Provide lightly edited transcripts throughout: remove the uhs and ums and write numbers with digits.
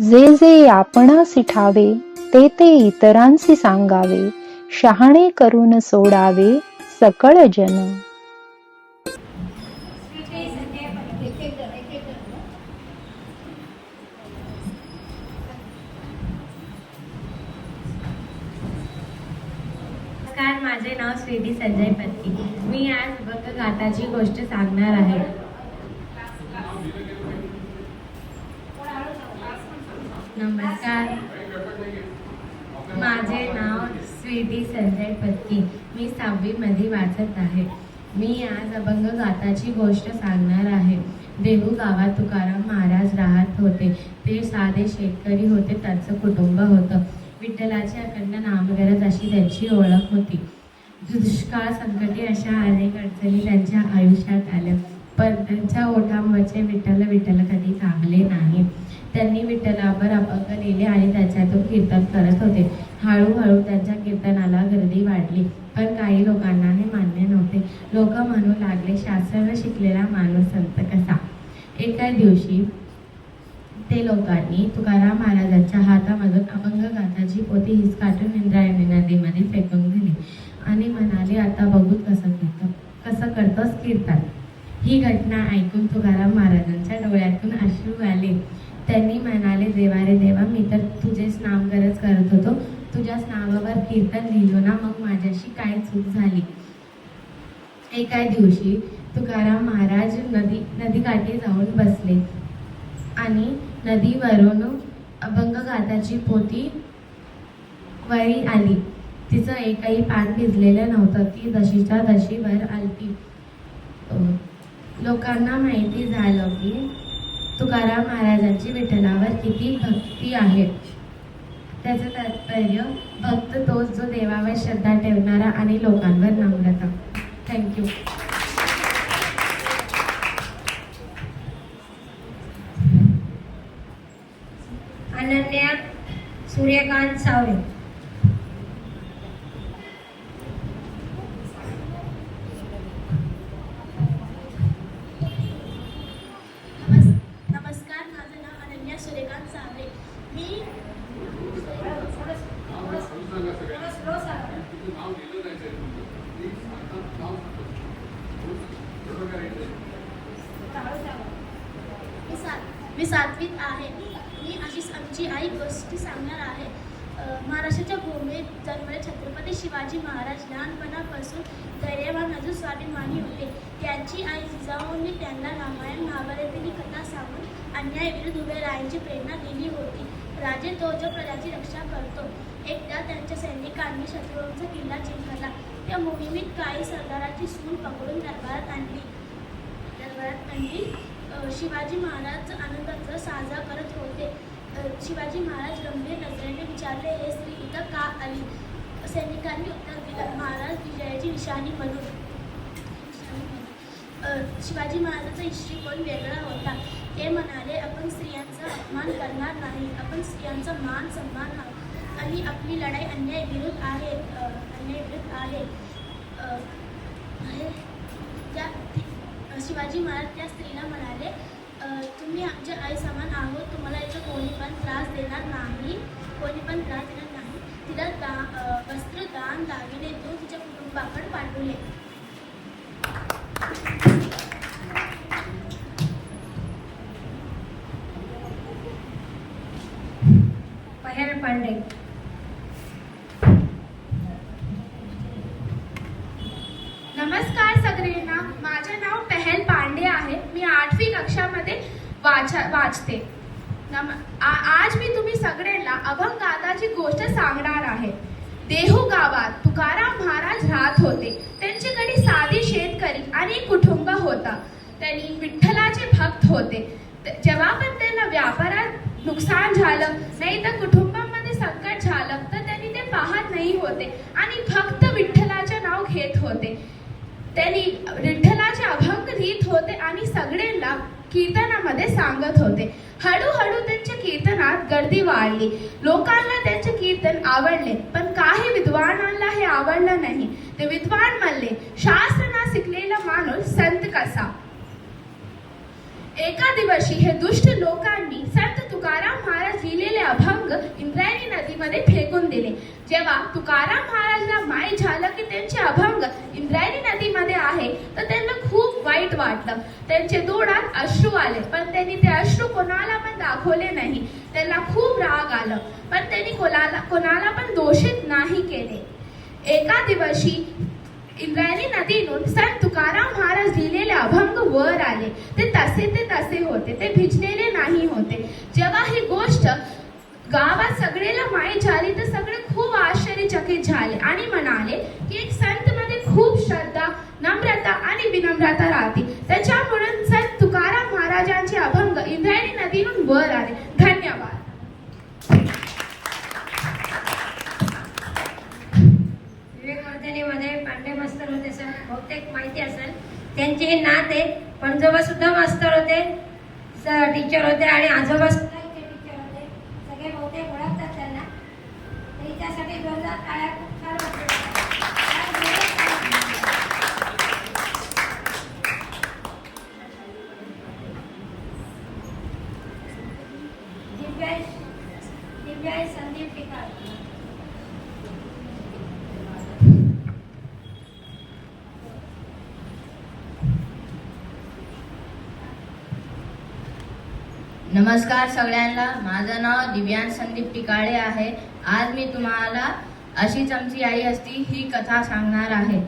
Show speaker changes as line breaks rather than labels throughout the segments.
जे जे आपणासी ठावे ते ते इतरांसी सांगावे, शहाणे करून सोडावे सकळ जन.
नमस्कार, माझे नाव स्वीटी संजय पत्की. मी आज गाताची गोष्ट सांगणार आहे. नमस्कार, माझे नाव स्वीटी संजय पत्की. मी 6वी मध्ये वाचत आहे. मी आज अभंग गाताची गोष्ट सांगणार आहे. देहू गावात तुकाराम महाराज राहत होते. ते साधे शेतकरी होते. त्यांचं कुटुंब होतं. विठ्ठलाची अखंड नामगरज अशी त्यांची ओळख होती. दुष्काळ संकटे अशा अनेक अडचणी त्यांच्या आयुष्यात आल्या, पण त्यांच्या ओठांवरचे विठ्ठल विठ्ठल कधी थांबले नाही. त्यांनी विठ्ठलावर अभंग लिहिले आणि त्याच्यातून कीर्तन करत होते. हळूहळू त्यांच्या कीर्तनाला गर्दी वाढली, पण काही लोकांना हे मान्य नव्हते. लोक म्हणू लागले, शास्त्र शिकलेला माणूस संत कसा. एका दिवशी ते लोकांनी तुकाराम महाराजांच्या हातामधून अभंग गाथाची पोथी हिसकाटून इंद्रायणी नदीमध्ये फेकून दिली आणि म्हणाले, आता बघू कसं करतोस कीर्तन. ही घटना ऐकून तुकाराम महाराजांच्या डोळ्यातून अश्रू आले. त्यांनी म्हणाले, देवा रे देवा, मी तर तुझेच नामगरज करत होतो. तुझ्याच नावावर कीर्तन लिहिलो ना, मग माझ्याशी काय चूक झाली. एका दिवशी तुकाराम महाराज नदीकाठी जाऊन बसले आणि नदीवरून अभंग गाथाची पोथी वरी आली. तिचं एकही पान भिजलेलं नव्हतं. ती जशीच्या तशी वर आलती. लोकांना माहिती झालं की तुकाराम महाराजांची विठ्ठलावर किती भक्ती आहे. त्याचं तात्पर्य, भक्त तोच जो देवावर श्रद्धा ठेवणारा आणि लोकांवर नम्रता. थँक्यू.
अनन्या सूर्यकांत सावळे.
नमस्कार, माझं नाव अनन्या सूर्यकांत सावळे. मी मी 7वीत आहे. मी अशीच आमची आई गोष्टी सांगणार आहे. महाराष्ट्राच्या भूमीत जन्मले छत्रपती शिवाजी महाराज लहानपणापासून धैर्यवान अजून स्वाभिमानी होते. त्यांची आई जिजाऊंनी त्यांना रामायण महाभारतातील कथा सांगून अन्यायाविरुद्ध उभे राहायची प्रेरणा दिली होती. राजे तो जो प्रजाची रक्षा करतो. एकदा त्यांच्या सैनिकांनी शत्रूंचा किल्ला जिंकला. त्या मोहिमेत काही सरदाराची सून पकडून दरबारात आणली. शिवाजी महाराज आनंदाचा साजरा करत होते. शिवाजी महाराज गंभीर नजरेने विचारले, हे स्त्री इथं का आली. सैनिकांनी उत्तर दिलं, महाराज विजयाची निशाणी म्हणून. शिवाजी महाराजांचा दृष्टिकोन वेगळा होता. ते म्हणाले, आपण स्त्रियांचा अपमान करणार नाही. आपण स्त्रियांचा मान सन्मान आणि आपली लढाई अन्यायाविरुद्ध आहे. शिवाजी महाराज त्या स्त्रीला म्हणाले, तुम्ही आमच्या आई समान आहोत. तुम्हाला याचा कोणी पण त्रास देणार नाही. तिला वस्त्र, दान, दागिने देऊन तिच्या कुटुंबाकडे पाठवले.
पहेल पांडे.
नमस्कार सगळ्यांना, माझे नाव पहेल पांडे आहे. मी 8वी कक्षामध्ये वाचते. आज मी तुम्ही सगळ्यांना अभंग गाथाची गोष्ट सांगणार आहे. देहू गावात तुकाराम महाराज राहत होते. त्यांच्याकडे साधे शेतकरी आणि कुटुंब होता. त्यांनी विठ्ठलाचे भक्त होते. जेव्हा पण त्यांना व्यापारात नुकसान झालं नाही तर कुटुंबामध्ये संकट झालं तर त्यांनी ते पाहत नाही होते आणि फक्त विठ्ठलाचे नाव घेत होते. त्यांनी विठ्ठलाचे अभंग लिहित होते आणि सगळ्यांना कीर्तनामध्ये सांगत होते. हळूहळू त्यांच्या कीर्तनात गर्दी वाढली. लोकांना त्यांचे कीर्तन आवडले, पण काही विद्वानांना हे आवडलं नाही. ते विद्वान म्हणले, शास्त्र ना शिकलेला माणूस संत कसा. एका दिवशी हे दुष्ट लोकांनी संत तुकाराम महाराज लिहिले नदीमध्ये फेकून दिले. जेव्हा तुकाराम महाराजला माहीत झालं की त्यांचे अभंग इंद्रायणी नदीमध्ये आहे तर त्यांना खूप वाईट वाटलं. त्यांचे डोळ्यात अश्रू आले, पण त्यांनी ते अश्रू कोणाला पण दाखवले नाही. त्यांना खूप राग आलं, पण त्यांनी कोणाला पण दोषित नाही केले. एका दिवशी इंद्रायणी नदीतून संत तुकाराम महाराज लिहिलेले अभंग वर आले. ते तसे होते, ते भिजलेले नाही होते. जेव्हा ही गोष्ट गावात सगळेला माहीत झाली तर सगळे खूप आश्चर्यचकित झाले आणि म्हणाले की एक संत मध्ये खूप श्रद्धा, नम्रता आणि विनम्रता राहते. त्याच्यामुळे संत तुकाराम महाराजांचे अभंग इंद्रायणी नदीतून वर आले. धन्यवाद.
विवेकवर्धिनीमध्ये पांडे मास्तर होते सर, बहुतेक माहिती असेल. त्यांचे हे नात आहे. पणजोबा सुद्धा मास्तर होते, टीचर होते आणि आजोबा सुद्धा इथे टीचर होते. सगळे बहुतेक ओळखतात त्यांना. त्यासाठी जोरदार टाळ्या खूप छान वाटतात. दिव्याय संदीप टिकाळ.
नमस्कार सगळ्यांना. माझं नाव दिव्यांश संदीप टिकाळे आहे. आज मी तुम्हाला अशीच आमची आई असती ही कथा सांगणार आहे.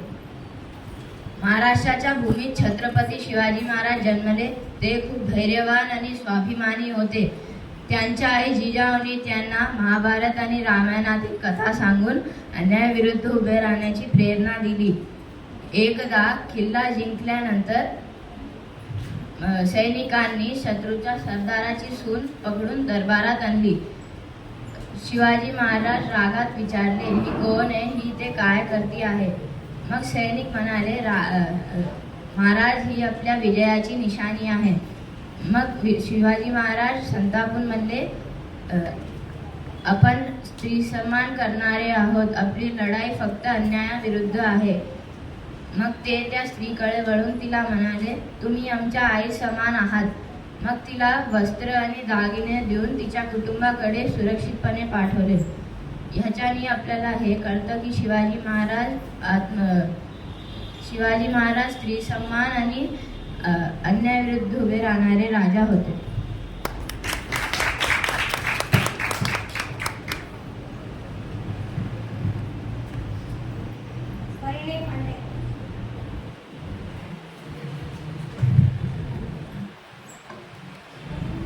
महाराष्ट्राच्या भूमीत छत्रपती शिवाजी महाराज जन्मले. ते खूप धैर्यवान आणि स्वाभिमानी होते. त्यांच्या आई जिजाऊने त्यांना महाभारत आणि रामायणातील कथा सांगून अन्यायाविरुद्ध उभे राहण्याची प्रेरणा दिली. एकदा किल्ला जिंकल्यानंतर सैनिकांनी शत्रूच्या सरदाराची सून पकडून दरबारात आणली. शिवाजी महाराज रागात विचारले, ही कोण आहे, ही ते काय करती आहे. मग सैनिक म्हणाले, महाराज ही आपल्या विजयाची निशाणी आहे. मग शिवाजी महाराज संतापून म्हणले, आपण स्त्री सन्मान करणारे आहोत, आपली लढाई फक्त अन्यायाविरुद्ध आहे. मग ते त्या स्त्रीकडे वळून तिला म्हणाले, तुम्ही आमच्या आई समान आहात. मग तिला वस्त्र आणि दागिने देऊन तिच्या कुटुंबाकडे सुरक्षितपणे पाठवले. ह्याच्याने आपल्याला हे कळतं की शिवाजी महाराज स्त्री सन्मान आणि अन्यायाविरुद्ध उभे राहणारे राजा होते.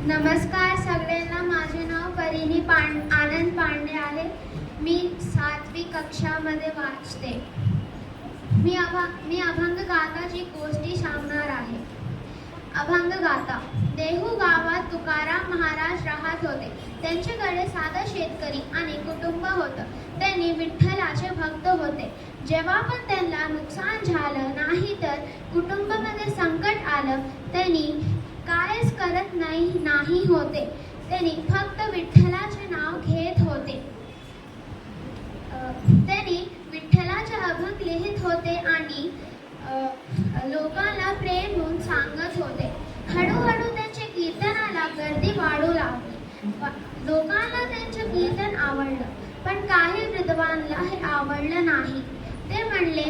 नमस्कार सगळ्यांना. माझे नाव परिणी आनंद पांडे आहे. मी 7वी कक्षामध्ये वाचते. मी अभंग गाताची गोष्टी सांगणार आहे. अभंग गाता. देहू गावात तुकाराम महाराज राहत होते. त्यांच्याकडे साधा शेतकरी आणि कुटुंब होतं. त्यांनी विठ्ठलाचे भक्त होते. जेव्हा पण त्यांना नुकसान झालं नाही तर कुटुंबामध्ये संकट आलं, त्यांनी कायच करत नाही होते. त्यांनी फक्त विठ्ठलाचे नाव घेत होते. त्यांनी विठ्ठलाचे अभंग लिहित होते आणि लोकांना प्रेम म्हणून सांगत होते. हळूहळू त्यांच्या कीर्तनाला गर्दी वाढू लागली. लोकांना त्यांचे कीर्तन आवडलं, पण काही विद्वांना हे आवडलं नाही. ते म्हणले,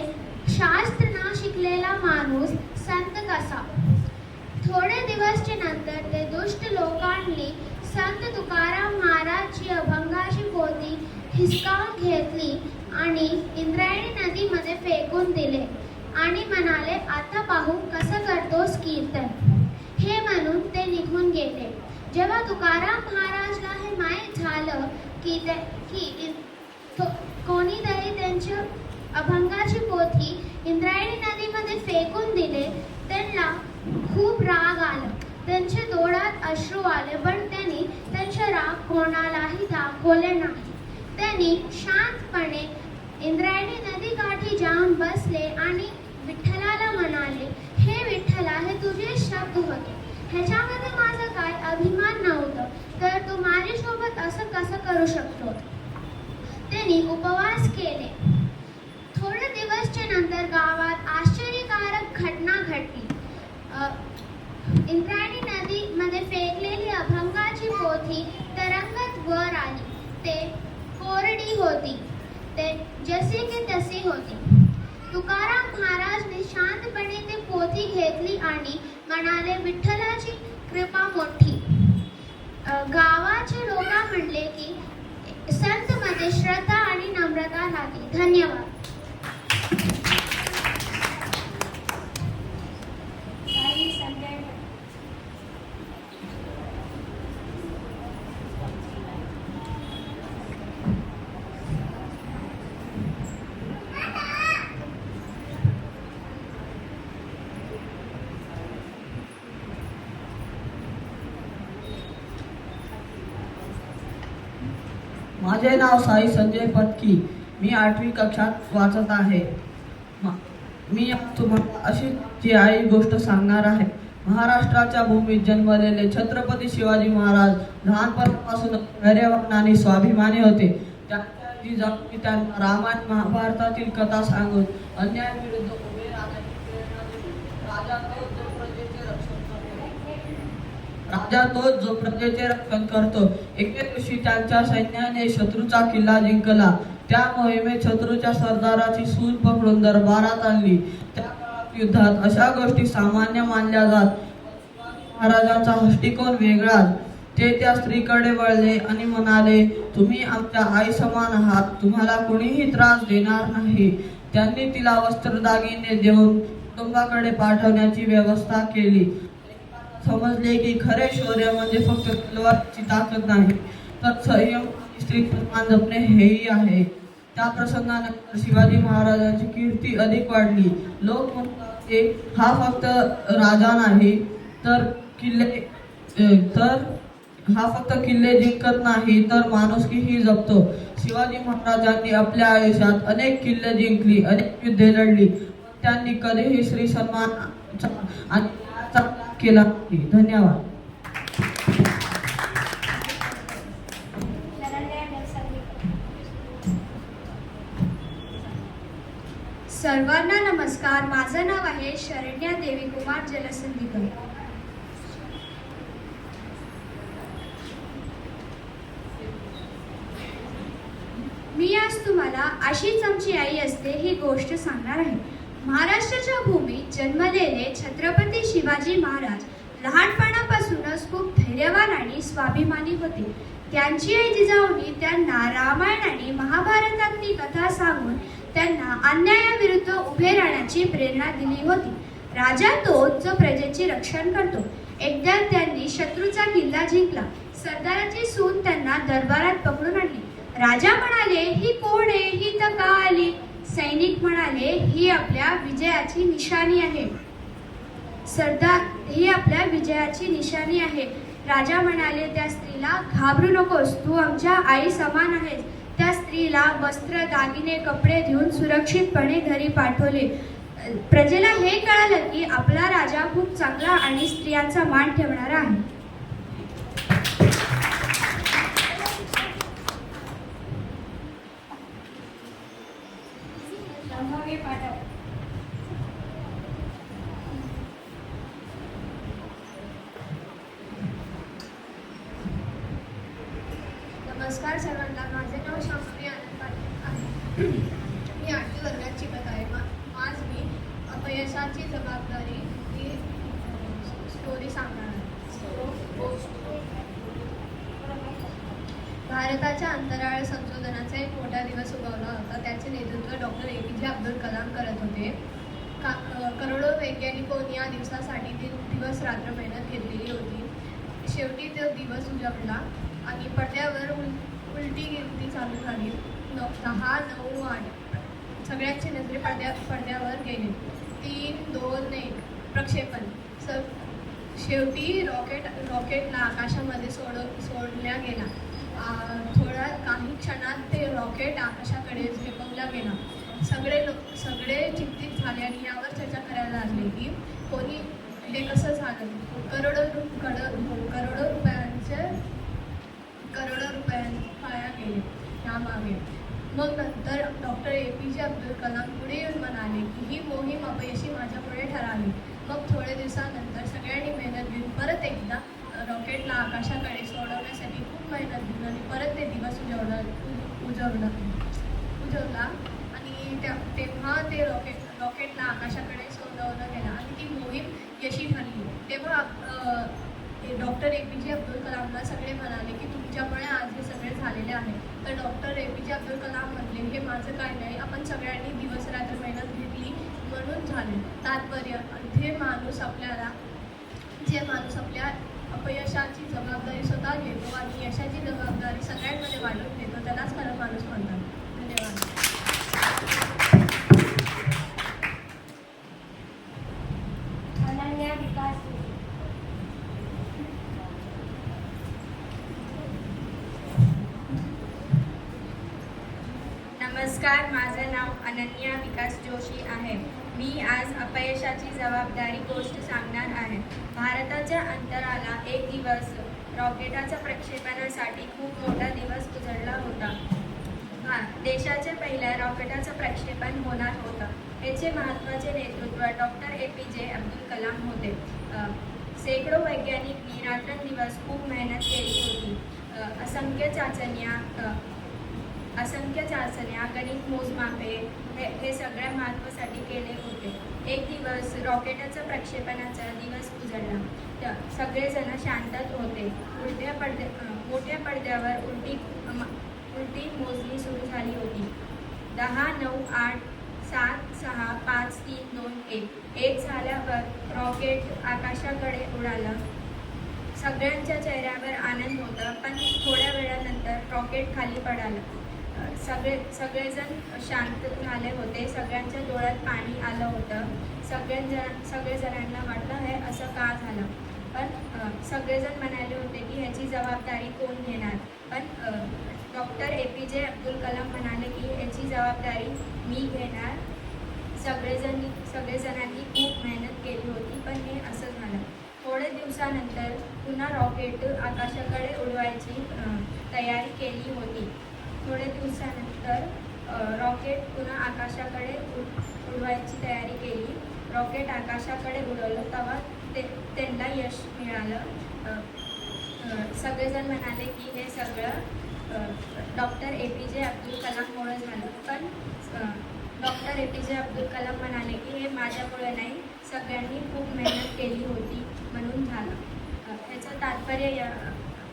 शास्त्र न शिकलेला माणूस संत कसा. थोडे दिवसच्या नंतर ते दुष्ट लोकांनी संत तुकाराम महाराजची अभंगाची पोथी हिसकावून घेतली आणि इंद्रायणी नदीमध्ये फेकून दिले आणि म्हणाले, आता पाहू कसं करतोस कीर्तन. हे म्हणून ते निघून गेले. जेव्हा तुकाराम महाराजला हे माहीत झालं की कोणीतरी त्यांच्या अभंगाची पोथी इंद्रायणी नदीमध्ये फेकून दिले, त्यांना खूप राग आला. त्यांच्या डोळ्यात अश्रू आले, पण त्यांनी त्यांचे राग कोणालाही दाखवले नाही. त्यांनी शांतपणे इंद्रायणी नदीकाठी जाऊन बसले आणि विठ्ठलाला म्हणाले, हे विठ्ठला, हे तुझे शब्द होते. ह्याच्यामध्ये माझा काय अभिमान नव्हतं, तर तू माझ्यासोबत असं कसं करू शकतो. त्यांनी उपवास केले. थोडे दिवसच्या नंतर गावात आश्चर्यकारक घटना घडली. इंद्रायणी नदीमध्ये फेकलेली अभंगाची पोथी तरंगत वर आली. ते कोरडी होती, ते जसे की तसे होते. तुकाराम महाराजने शांतपणे ते पोथी घेतली आणि म्हणाले, विठ्ठलाची कृपा मोठी. गावाचे लोक म्हणले की संत मध्ये श्रद्धा आणि नम्रता राहते. धन्यवाद.
साई संजय
माझे नाव साई संजय पत्की. मी 8वी कक्षात वाचत आहे. मी आज तुम्हाला अशी जी आई गोष्ट सांगणार आहे. महाराष्ट्राच्या भूमीत जन्मलेले छत्रपती शिवाजी महाराज लहानपणापासून धैर्यवान आणि स्वाभिमानी होते. त्यांच्या जिजाऊंनी त्यांना रामायण महाभारतातील कथा सांगून अन्यायाविरुद्ध उभे राहण्याची प्रेरणा दिली. राजा तोच जो प्रजेचे रक्षण करतो. एके दिवशी त्यांच्या सैन्याने शत्रूचा किल्ला जिंकला. त्या मोहिमेत शत्रूच्या सरदाराची सून पकडून दरबारात आणली. त्या काळात युद्धात अशा गोष्टी सामान्य मानल्या जात. महाराजांचा दृष्टिकोन वेगळाच. ते त्या स्त्रीकडे वळले आणि म्हणाले, तुम्ही आमच्या आई समान आहात, तुम्हाला कोणीही त्रास देणार नाही. त्यांनी तिला वस्त्रदागिने देऊन कुटुंबाकडे पाठवण्याची व्यवस्था केली. समजले की खरे शौर्य म्हणजे फक्त तलवारीची ताकद नाही, तर संयम आणि स्त्रीप्रमाण जपणे हेही आहे. त्या प्रसंगानंतर शिवाजी महाराजांची कीर्ती अधिक वाढली. लोक म्हणतात की हा फक्त राजा नाही, तर हा फक्त किल्ले जिंकत नाही, तर माणुसकीही जपतो. शिवाजी महाराजांनी आपल्या आयुष्यात अनेक किल्ले जिंकली, अनेक युद्धे लढली, पण त्यांनी कधीही स्त्री सन्मान आणि केला नाही. धन्यवाद.
सर्वांना नमस्कार. माझं नाव आहे शरण्या देवी कुमार जलसंधीकर. मी आज तुम्हाला अशीच आमची आई असते ही गोष्ट सांगणार आहे. महाराष्ट्राच्या भूमीत जन्मलेले छत्रपती शिवाजी महाराज लहानपणापासूनच खूप धैर्यवान आणि स्वाभिमानी होते. त्यांची आई जिजाऊनी त्यांना रामायण आणि महाभारतातली कथा सांगून त्यांना अन्यायाविरुद्ध उभे राहण्याची प्रेरणा दिली होती. राजा तोच जो प्रजेचे रक्षण करतो. एकदा त्यांनी शत्रूचा किल्ला जिंकला. सरदाराची सून त्यांना दरबारात पकडून आणली. राजा म्हणाले, ही कोण आहे, ही तर का आली? सैनिक म्हणाले, ही आपल्या विजयाची निशाणी आहे. सरदार, ही आपल्या विजयाची निशाणी आहे. राजा म्हणाले त्या स्त्रीला, घाबरू नकोस, तू आमच्या आई समान आहेस. त्या स्त्रीला वस्त्र, दागिने, कपडे देऊन सुरक्षितपणे घरी पाठवले. प्रजेला हे कळालं की आपला राजा खूप चांगला आणि स्त्रियांचा मान ठेवणारा आहे.
नमस्कार सर्वांना. माझे नाव शास्त्री आनंद पाटील आहे. मी 8वी वर्गात शिकत आहे. आज मी अपयशाची जबाबदारी ही स्टोरी सांगणार आहे. भारताच्या अंतराळ संशोधनाचा एक मोठा दिवस उगवला होता. त्याचे नेतृत्व डॉक्टर APJ अब्दुल कलाम करत होते. करोडो वैज्ञानिकांनी या दिवसासाठी दिवस रात्र मेहनत घेतलेली होती. शेवटी तो दिवस उजाडला आणि पडद्यावर उलटी गिनती चालू झाली. 10, 9, 8 सगळ्यांची नजरे पडद्यावर गेले. 3, 2, 1 प्रक्षेपण. शेवटी रॉकेटला आकाशामध्ये सोडल्या गेला. काही क्षणात ते रॉकेट आकाशाकडे झेपवला गेला. सगळे चिंतित झाले आणि यावर चर्चा करायला लागले की हे कसं झालं. करोडो रुपयांचे पाया गेले यामागे. मग नंतर डॉक्टर APJ अब्दुल कलाम पुढे येऊन म्हणाले की ही मोहीम अपयशी माझ्यापुढे ठरावी. मग थोड्या दिवसानंतर सगळ्यांनी मेहनत घेऊन परत एकदा रॉकेटला आकाशाकडे सोडवण्यासाठी खूप मेहनत घेऊन आणि परत ते दिवस उजवला आणि तेव्हा ते रॉकेटला आकाशाकडे सोडवलं गेलं आणि ती मोहीम यशी ठरली. तेव्हा डॉक्टर APJ अब्दुल कलामला सगळे म्हणाले की तुमच्यामुळे आज हे सगळे झालेले आहे. तर डॉक्टर APJ अब्दुल कलाम म्हणले हे माझं काय नाही, आपण सगळ्यांनी दिवस रात्र मेहनत घेतली म्हणून झाले. तात्पर्य जे माणूस आपल्या अपयशाची जबाबदारी स्वतः घेतो आणि यशाची जबाबदारी सगळ्यांमध्ये वाटून घेतो त्यालाच खरं माणूस म्हणतात. धन्यवाद.
अनन्या विकास
नमस्कार, माझं नाव अनन्या विकास जोशी आहे. मी आज अपयशाची जबाबदारी गोष्ट सांगणार आहे. भारताच्या अंतराला एक दिवस रॉकेटाच्या प्रक्षेपणासाठी खूप मोठा दिवस उजळला होता. देशाच्या पहिल्या रॉकेटाचं प्रक्षेपण होणार होतं. याचे महत्त्वाचे नेतृत्व डॉक्टर APJ अब्दुल कलाम होते. शेकडो वैज्ञानिकांनी रात्रंदिवस खूप मेहनत केली होती. असंख्य चाचण्या, गणित मोजमापे हे सगळ्या महत्त्वासाठी केले होते. एक दिवस रॉकेटाचा प्रक्षेपणाचा दिवस उजळला. सगळेजण शांतत होते. मोठ्या पडद्यावर उलटी मोजणी सुरू झाली होती. 10, 9, 8, 7, 6, 5, 3, 2, 1 झाल्यावर रॉकेट आकाशाकडे उडालं. सगळ्यांच्या चेहऱ्यावर आनंद होता, पण थोड्या वेळानंतर रॉकेट खाली पडालं. सगळेजण शांत झाले होते. सगळ्यांच्या डोळ्यात पाणी आलं होतं. सगळेजणांना वाटलं हे असं का झालं. पण सगळेजण म्हणाले होते की ह्याची जबाबदारी कोण घेणार. पण डॉक्टर APJ अब्दुल कलाम म्हणाले की ह्याची जबाबदारी मी घेणार. सगळेजणांनी खूप मेहनत केली होती, पण हे असं झालं. थोड्या दिवसानंतर पुन्हा रॉकेट आकाशाकडे उडवायची तयारी केली होती. थोड्या दिवसानंतर रॉकेट पुन्हा आकाशाकडे उडवायची तयारी केली. रॉकेट आकाशाकडे उडवलं तेव्हा त्यांना यश मिळालं. सगळेजण म्हणाले की हे सगळं डॉक्टर APJ अब्दुल कलाममुळे झालं. पण डॉक्टर APJ अब्दुल कलाम म्हणाले की हे माझ्यामुळे नाही, सगळ्यांनी खूप मेहनत केली होती म्हणून झालं. ह्याचं तात्पर्य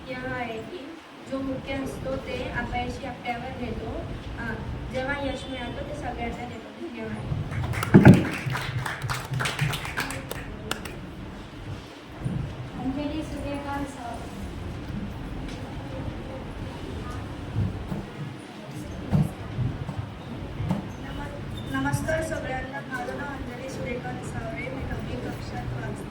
यह आहे की जो मुख्य असतो ते अपयशी आपल्यावर घेतो. जेव्हा यश मिळतं ते सगळ्यांना देतो. धन्यवाद.
अंजली सूर्यकांत सावंत.
नमस्कार सगळ्यांना. माझं नाव अंजली सूर्यकांत सावरे. मी 9वी कक्षात वाचते.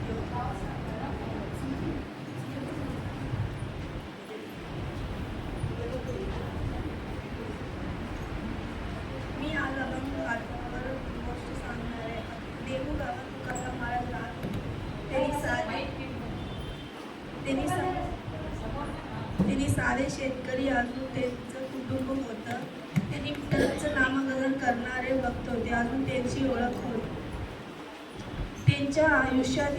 मी आज अभंग गाथावर गोष्ट सांगणार आहे. देहू गावात तुकाराम महाराज राहत. त्यांनी साधे शेतकरी अजून त्यांचं कुटुंब होतं. त्यांनी विठ्ठलाचं नामकरण करणारे भक्त होते. अजून त्यांची ओळख होती. त्यांच्या आयुष्यात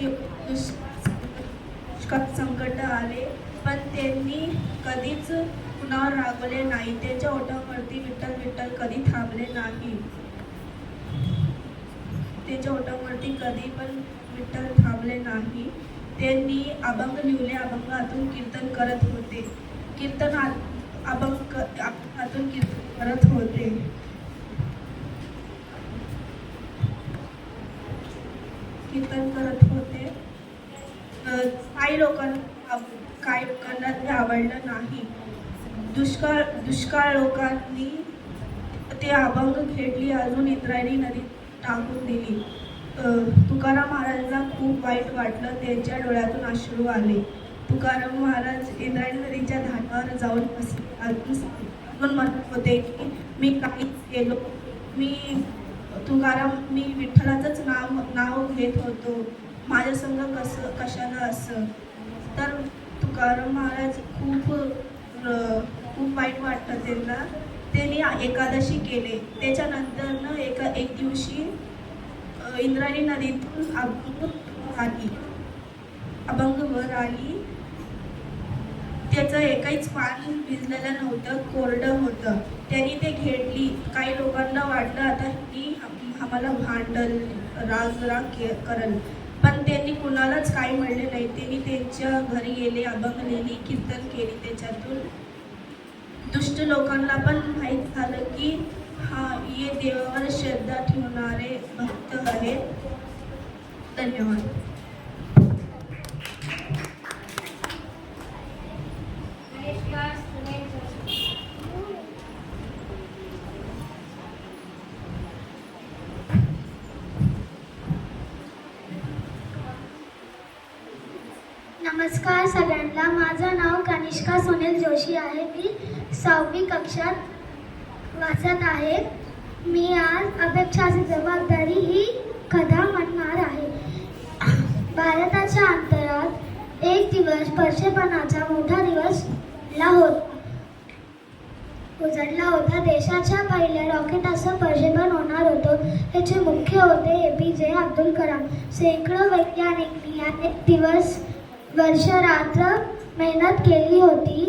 संकट आले, पण त्यांनी कधीच कुणावर रागवले नाही. त्यांच्या ओठांवरती विठ्ठल विठ्ठल कधी थांबले नाही. त्यांच्या ओठांवरती कधी पण विठ्ठल थांबले नाही. त्यांनी अभंग लिहिले. अभंगातून कीर्तन करत होते. अभंगातून कीर्तन करत होते. काही लोकांना ते आवडलं नाही. दुष्काळ लोकांनी ते अभंग खेळली, अजून इंद्रायणी नदीत टाकून दिली. तुकाराम महाराजांना खूप वाईट वाटलं. त्यांच्या डोळ्यातून अश्रू आले. तुकाराम महाराज इंद्रायणी नदीच्या घाटावर जाऊन अजून म्हणत होते की मी काहीच केलो. मी विठ्ठलाचंच नाव घेत होतो. माझ्या संग कशाला असं. तर तुकाराम महाराज खूप वाईट वाटतं त्यांना. त्यांनी एकादशी केले. त्याच्यानंतर एक दिवशी इंद्रायणी नदीतून अभंग वर आली. त्याचं एकच पान भिजलेलं नव्हतं, कोरडं होतं. त्यांनी ते घेतली. काही लोकांना वाटलं आता ही आम्हाला भांडल, राग करल, पण त्यांनी कुणालाच काही म्हणले नाही. त्यांनी त्यांच्या घरी गेले, अभंग लिहिली, कीर्तन केली. त्याच्यातून दुष्ट लोकांना पण माहीत झालं की हे देवावर श्रद्धा ठेवणारे भक्त आहेत. धन्यवाद.
नमस्कार सगळ्यांना. माझं नाव कनिष्का सुनील जोशी आहे. मी 6वी कक्षात वाचत आहे. मी आज अपेक्षाची जबाबदारी ही कथा म्हणणार आहे. भारताच्या अंतरात एक दिवस प्रक्षेपणाचा मोठा दिवस उजडला होता. देशाच्या पहिल्या रॉकेटाचं प्रक्षेपण होणार होतं. याचे मुख्य होते APJ अब्दुल कलाम. शेकडो वैज्ञानिकांनी अनेक दिवस वर्ष रात्र मेहनत केली होती.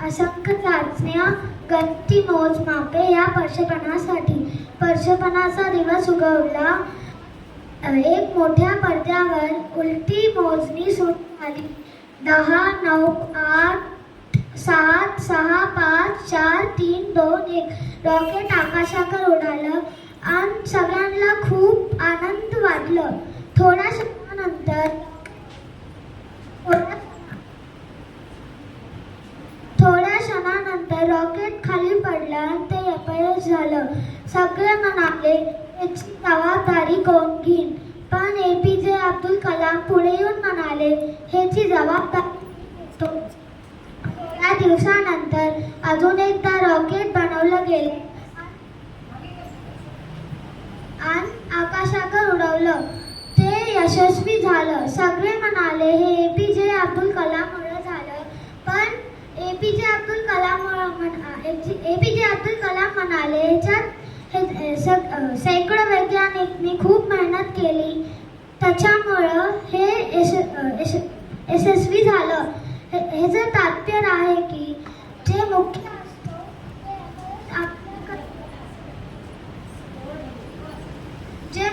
असंख्य चाचण्या, गणिती मोजमापे या प्रक्षेपणाचा दिवस उगवला. एक मोठ्या पडद्यावर उलटी मोजणी सुरू झाली. 10, 9, 8, 7, 6, 5, 4, 3, 2, 1 रॉकेट आकाशाकडे उडालं आणि सगळ्यांना खूप आनंद वाटलं. थोड्या क्षणानंतर रॉकेट खाली पडलं आणि ते अपयश झालं. सगळे म्हणाले याची जबाबदारी कोण घेईन, पण APJ अब्दुल कलाम पुढे येऊन म्हणाले ह्याची जबाबदारी थोड्या दिवसानंतर अजून एकदा रॉकेट बनवलं गेलं आणि आकाशाकडे उडवलं. ते यशस्वी झालं. सगळे म्हणाले हे APJ अब्दुल कलाममुळे झालं, पण APJ अब्दुल कलाम म्हणाले ह्याच्यात शेकडो वैज्ञानिकांनी खूप मेहनत केली, त्याच्यामुळं हे यशस्वी झालं. ह्याचं तात्पर्य आहे की जे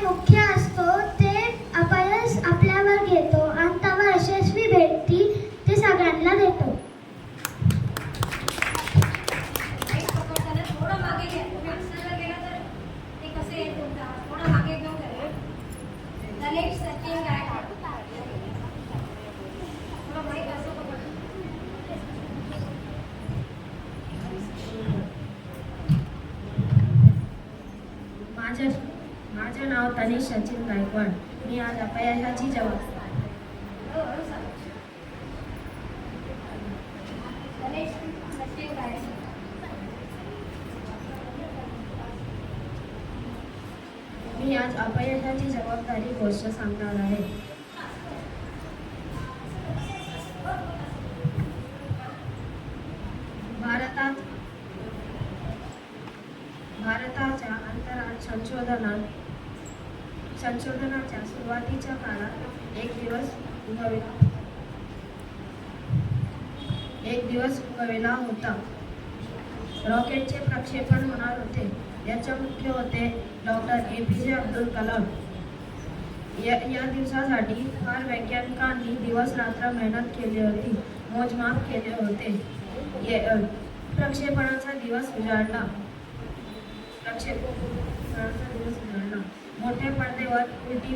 मुख्य असतो ते अपयश आपल्यावर घेतो आणि त्यावर यशस्वी व्यक्ती ते सगळ्यांना देतो.
थोडं मागे घ्या. माणसाला गेला तर ते कसं येत होतं. थोडं मागे घेऊन करा. The next setting आहे. थोडं मागे असं पकडा.
माझं नाव तनिष सचिन गायकवाड. मी आज अपयशाची जबाबदारी गोष्ट सांगणार आहे. भारताच्या अंतराळ संशोधनाच्या सुरुवातीच्या काळात एक दिवस उगवला होता. रॉकेटचे प्रक्षेपण होणार होते. याचे मुख्य होते डॉक्टर APJ अब्दुल कलाम. या दिवसासाठी फार वैज्ञानिकांनी दिवस रात्र मेहनत केली होती, मोजमाप केले होते. प्रक्षेपणाचा दिवस उजाडला. मोठ्या पडद्यावर उलटी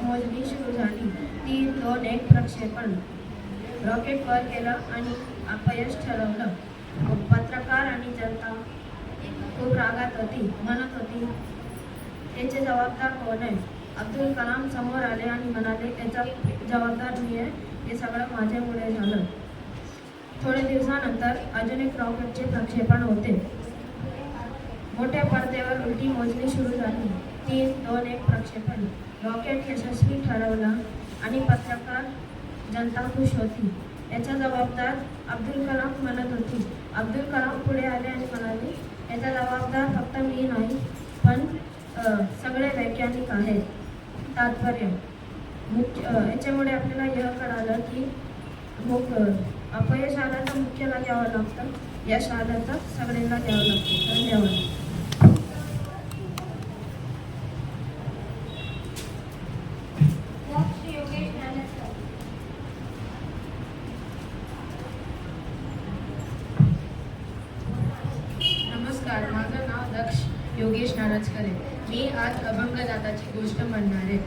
मोजणी सुरू झाली. 3, 2, 1 प्रक्षेपण. रॉकेट वर गेलं आणि अपयश ठरवलं. पत्रकार आणि जनता खूप रागात होती, म्हणत होती याचे जबाबदार कोण आहे. अब्दुल कलाम समोर आले आणि म्हणाले याचा जबाबदार मी आहे, हे सगळं माझ्यामुळे झालं. थोड्या दिवसानंतर अजून एक रॉकेटचे प्रक्षेपण होते. मोठ्या पडद्यावर उलटी मोजणी सुरू झाली. 3, 2, 1 प्रक्षेपण. रॉकेट यशस्वी ठरवलं आणि पत्रकार जनता खुश होती. याचा जबाबदार अब्दुल कलाम म्हणत होती. अब्दुल कलाम पुढे आले आणि म्हणाले याचा जबाबदार फक्त मी नाही, पण सगळे वैज्ञानिक आहेत. तात्पर्य याच्यामुळे आपल्याला हे कळालं की
अपयश आलं तर मुख्याला घ्यावं लागतं, यश आलं तर सगळ्यांना घ्यावं लागतं. धन्यवाद.
योगेश नानसकर.
नमस्कार, माझं नाव दक्ष योगेश नारजकर आहे. मी आज अभंग जाताची गोष्ट म्हणणार आहे.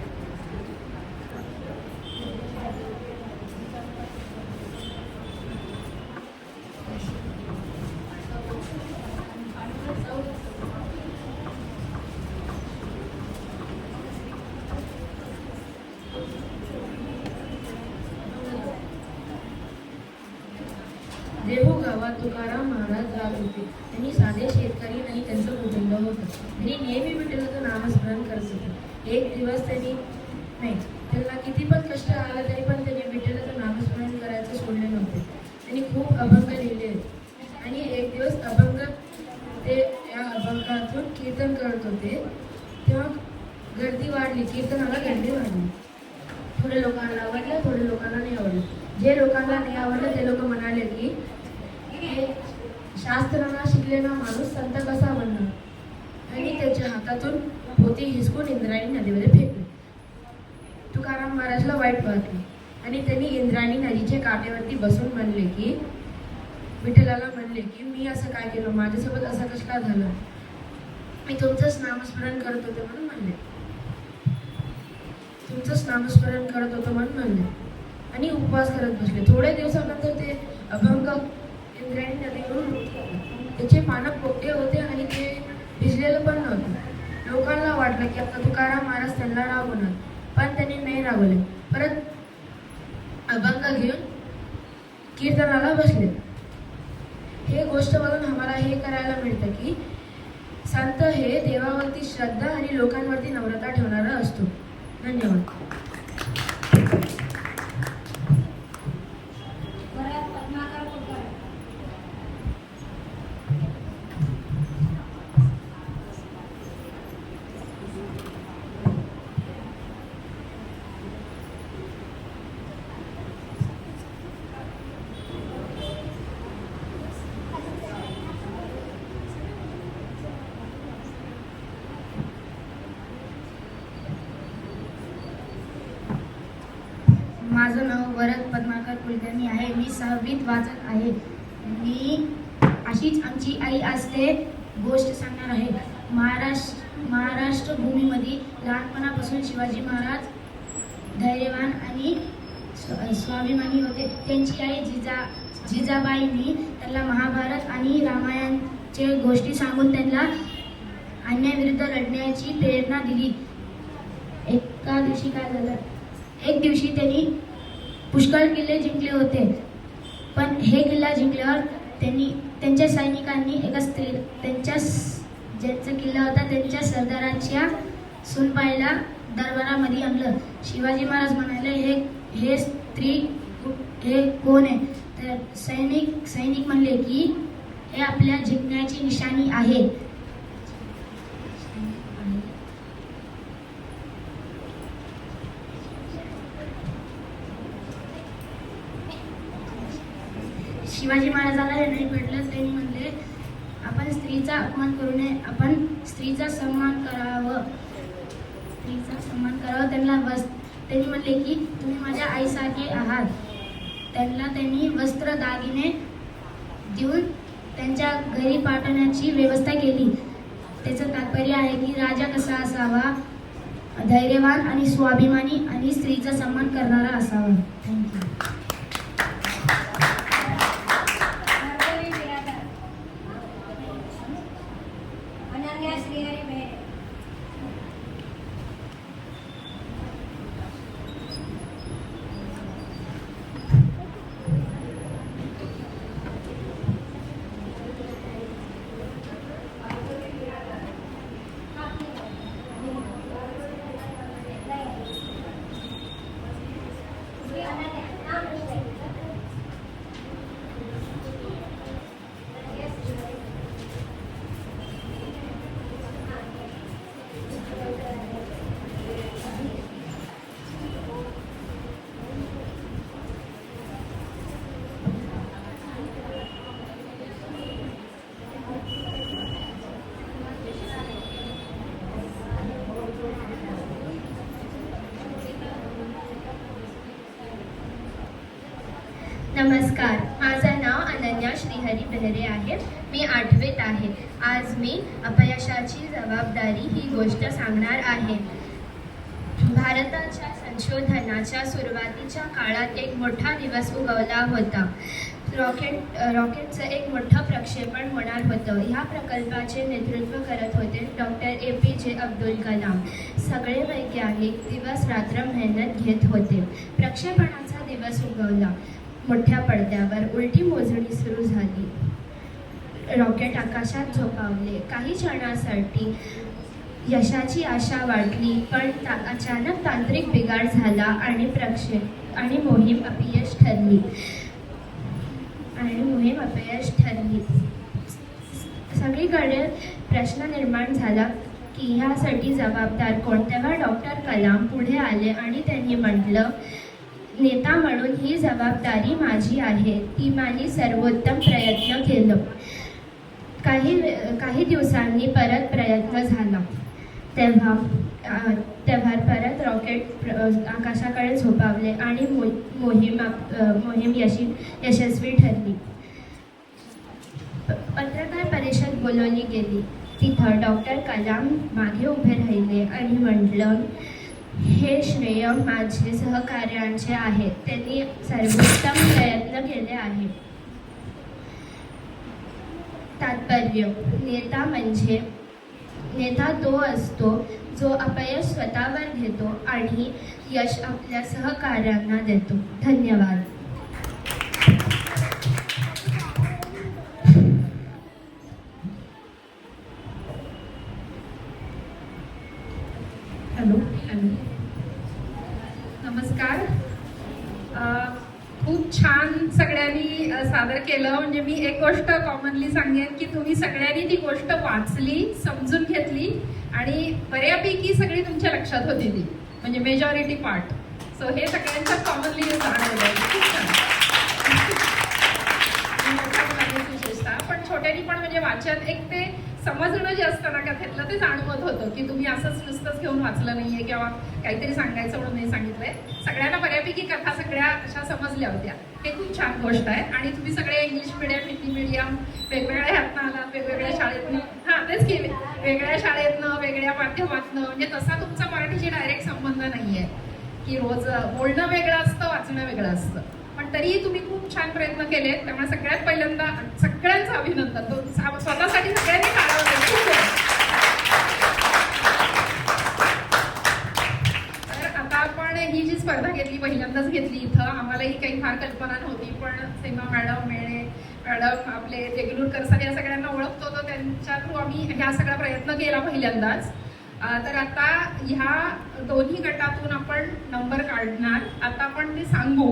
देहू गावात तुकाराम महाराज राहत होते. त्यांनी साधे शेतकरी नाही, त्यांचं कुटुंब होतं. त्यांनी नेहमी विठ्ठलाचं नामस्मरण करत होते. एक दिवस त्यांना किती पण कष्ट आलं तरी पण त्यांनी विठ्ठलाचं नामस्मरण करायचं सोडले नव्हते. त्यांनी खूप अभंग लिहिले आणि एक दिवस ते या अभंगातून कीर्तन करत होते. तेव्हा गर्दी वाढली, कीर्तनाला गर्दी वाढली. थोडे लोकांना आवडलं, थोडे लोकांना नाही आवडलं. जे लोकांना नाही आवडलं ते लोक म्हणाले की हे शास्त्रांना शिकलेला माणूस संत कसा बनणार, आणि त्याच्या हातातून पोती हिसकून इंद्रायणी नदीमध्ये फेकली. तुकाराम महाराजला वाईट वाटले आणि त्यांनी इंद्रायणी नदीच्या काठेवरती बसून म्हणले की विठ्ठलाला म्हणले की मी असं काय केलं, माझ्यासोबत असं कसं काय झालं, मी तुमचंच नामस्मरण करत होते म्हणून म्हणले, तुमचंच नामस्मरण करत होतो म्हणून म्हणले आणि उपवास करत बसले. थोड्या दिवसानंतर ते अभंग इंद्रायणी नदीवरून त्याचे पानं पोपटे होते आणि ते भिजलेलं पण नव्हतं. लोकांना वाटलं की आता तुकाराम महाराज त्यांना रागवणार, पण त्यांनी नाही रागवले. परत अभंग घेऊन कीर्तनाला बसले. हे गोष्ट बघून आम्हाला हे करायला मिळतं की संत हे देवावरती श्रद्धा आणि लोकांवरती नम्रता ठेवणारा असतो. धन्यवाद.
माझं नाव वरद पद्माकर कुलकर्णी आहे. मी 6वीत वाचत आहे. मी अशीच आमची आई असते गोष्ट सांगणार आहे. महाराष्ट्र भूमीमध्ये लहानपणापासून शिवाजी महाराज धैर्यवान आणि स्वाभिमानी होते. त्यांची आई जिजाबाईंनी त्यांना महाभारत आणि रामायणचे गोष्टी सांगून त्यांना अन्यायाविरुद्ध लढण्याची प्रेरणा दिली. एक दिवशी त्यांनी पुष्कळ किल्ले जिंकले होते, पण हे किल्ला जिंकल्यावर त्यांच्या सैनिकांनी एका ज्यांचा किल्ला होता त्यांच्या सरदाराच्या सुनबाईला दरबारामध्ये आणलं. शिवाजी महाराज म्हणाले हे स्त्री हे कोण आहे? तर सैनिक म्हणले की हे आपल्या जिंकण्याची निशाणी आहे. शिवाजी महाराजांना हे नाही पडलं. त्यांनी म्हणले आपण स्त्रीचा अपमान करू नये, आपण स्त्रीचा सन्मान करावं. त्यांनी म्हणले की तुम्ही माझ्या आईसारखे आहात. त्यांनी वस्त्र दागिने देऊन त्यांच्या घरी पाठवण्याची व्यवस्था केली. त्याचं तात्पर्य आहे की राजा कसा असावा, धैर्यवान आणि स्वाभिमानी आणि स्त्रीचा सन्मान करणारा असावा. थँक्यू.
नमस्कार, माझं नाव अनन्या श्रीहरी बेहरे आहे. मी 8वीत आहे. आज मी अपयशाची जबाबदारी ही गोष्ट सांगणार आहे. भारताच्या संशोधनाच्या सुरुवातीच्या काळात एक मोठा दिवस उगवला होता. रॉकेटचं एक मोठं प्रक्षेपण होणार होतं. ह्या प्रकल्पाचे नेतृत्व करत होते डॉक्टर APJ अब्दुल कलाम. सगळे वैज्ञानिक दिवस रात्र मेहनत घेत होते. प्रक्षेपणाचा दिवस उगवला. मोठ्या पडद्यावर उलटी मोजणी सुरू झाली. रॉकेट आकाशात झोपावले. काही क्षणासाठी यशाची आशा वाटली, पण अचानक तांत्रिक बिघाड झाला आणि मोहीम अपयश ठरली. सगळीकडे प्रश्न निर्माण झाला की ह्यासाठी जबाबदार कोण. तेव्हा डॉक्टर कलाम पुढे आले आणि त्यांनी म्हटलं, नेता म्हणून ही जबाबदारी माझी आहे. ती माझी सर्वोत्तम प्रयत्न केलं. काही दिवसांनी परत प्रयत्न झाला. तेव्हा परत रॉकेट आकाशाकडे झोपावले आणि मोहीम यशस्वी ठरली. पत्रकार परिषद बोलवली गेली. तिथं डॉक्टर कलाम मागे उभे राहिले आणि म्हटलं, हे श्रेय माझे सहकार्यांचे आहे. त्यांनी सर्वोत्तम प्रयत्न केले आहे. तात्पर्य, नेता तो असतो जो अपयश स्वतःवर घेतो आणि यश आपल्या सहकार्यांना देतो. धन्यवाद.
हॅलो. नमस्कार. खूप छान सगळ्यांनी सादर केलं. म्हणजे मी एक गोष्ट कॉमनली सांगेन की तुम्ही सगळ्यांनी ती गोष्ट वाचली, समजून घेतली आणि बऱ्यापैकी सगळी तुमच्या लक्षात होती ती, म्हणजे मेजॉरिटी पार्ट. सो हे सगळ्यांचं कॉमनली जाणवलं. खूप छान. विशेषतः पण छोट्यानी पण म्हणजे वाचन एक ते समजणं जे असतं ना कथेतलं ते जाणवत होतं की तुम्ही असंच नुसतंच घेऊन वाचलं नाहीये किंवा काहीतरी सांगायचं म्हणून नाही सांगितलंय. सगळ्यांना बऱ्यापैकी कथा सगळ्या अशा समजल्या होत्या. हे खूप छान गोष्ट आहे. आणि तुम्ही सगळे इंग्लिश मिडियम, हिंदी मिडियम, वेगवेगळ्या ह्यातनं आलात, वेगवेगळ्या शाळेतनं. तेच की वेगळ्या शाळेतनं, वेगळ्या माध्यमातनं. म्हणजे तसा तुमचा मराठीशी डायरेक्ट संबंध नाहीये की रोज बोलणं वेगळं असतं, वाचणं वेगळं असतं. पण तरीही तुम्ही खूप छान प्रयत्न केलेत. त्यामुळे सगळ्यात पहिल्यांदा सगळ्यांचं अभिनंदन. स्वतःसाठी सगळ्यांनी काढावं. तर आता आपण ही जी स्पर्धा घेतली, पहिल्यांदाच घेतली इथं. आम्हालाही काही फार कल्पना नव्हती, पण सीमा मॅडम, मेळे मॅडम, आपले देगलूरकर सर या सगळ्यांना ओळखतो, तर त्यांच्या थ्रू आम्ही ह्या सगळा प्रयत्न केला पहिल्यांदाच. तर आता ह्या दोन्ही गटातून आपण नंबर काढणार. आता आपण ते सांगू.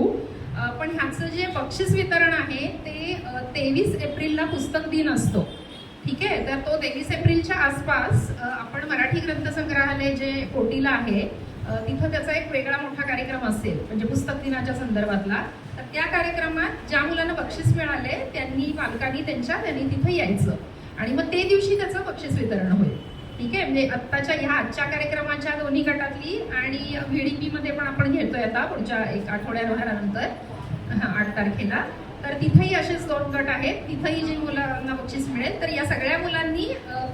पण ह्याचं जे बक्षीस वितरण आहे ते 23 एप्रिलला पुस्तक दिन असतो. ठीक आहे. तर तो 23 एप्रिलच्या आसपास आपण मराठी ग्रंथसंग्रहालय जे कोटीला आहे तिथं त्याचा एक वेगळा मोठा कार्यक्रम असेल, म्हणजे पुस्तक दिनाच्या संदर्भातला. तर त्या कार्यक्रमात ज्या मुलांना बक्षीस मिळाले त्यांनी त्यांनी तिथं यायचं आणि मग ते दिवशी त्याचं बक्षीस वितरण होईल. ठीक आहे. म्हणजे आजच्या कार्यक्रमाच्या दोन्ही गटातली आणि VDP मध्ये पण आपण घेतोय आता पुढच्या एक आठवड्याभरानंतर 8 तारखेला. तर तिथेही असेच 2 गट आहेत. तिथेही जी मुलांना बक्षीस मिळेल. तर या सगळ्या मुलांनी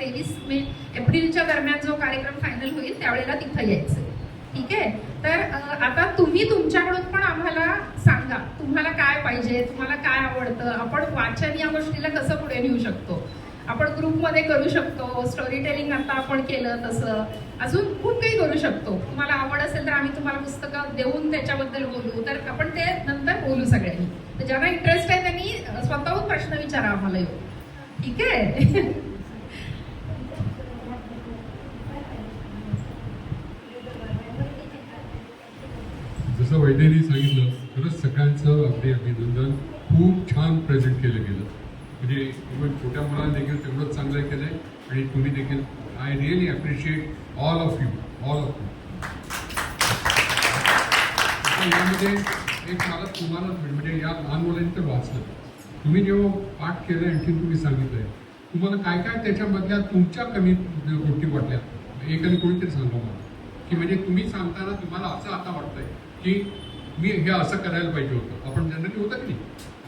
23 एप्रिलच्या दरम्यान जो कार्यक्रम फायनल होईल त्यावेळेला तिथं यायचं. ठीक आहे. तर आता तुम्ही तुमच्याकडून पण आम्हाला सांगा, तुम्हाला काय पाहिजे, तुम्हाला काय आवडतं, आपण वाचन या गोष्टीला कसं पुढे नेऊ शकतो. आपण ग्रुपमध्ये करू शकतो. स्टोरी टेलिंग आता आपण केलं तसं अजून खूप काही करू शकतो. तुम्हाला आवड असेल तर आम्ही तुम्हाला पुस्तकं देऊन त्याच्याबद्दल बोलू. तर आपण ते नंतर बोलू सगळ्यांनी. तर ज्यांना इंटरेस्ट आहे त्यांनी स्वतःहून प्रश्न विचारा आम्हाला येऊ. ठीक आहे.
जसं वैद्यांनी सांगितलं, खरंच सगळ्यांचं अगदी अभिनंदन. खूप छान प्रेझेंट केलं गेलं. म्हणजे इव्हन छोट्या मुलांना देखील तेवढंच चांगलं केलं आहे आणि तुम्ही देखील. I really appreciate all of you. यामध्ये एक मला तुम्हाला म्हणजे या लहान मुलांनी तर वाचलं, तुम्ही जेव्हा पाठ केलं आणखी तुम्ही सांगितलंय, तुम्हाला काय काय त्याच्यामधल्या तुमच्या कमी गोष्टी वाटल्या एकाने कोणीतरी सांगा मला, की म्हणजे तुम्ही सांगताना तुम्हाला असं आता वाटतंय की मी हे असं करायला पाहिजे होतं. आपण जनरली होतं की नाही,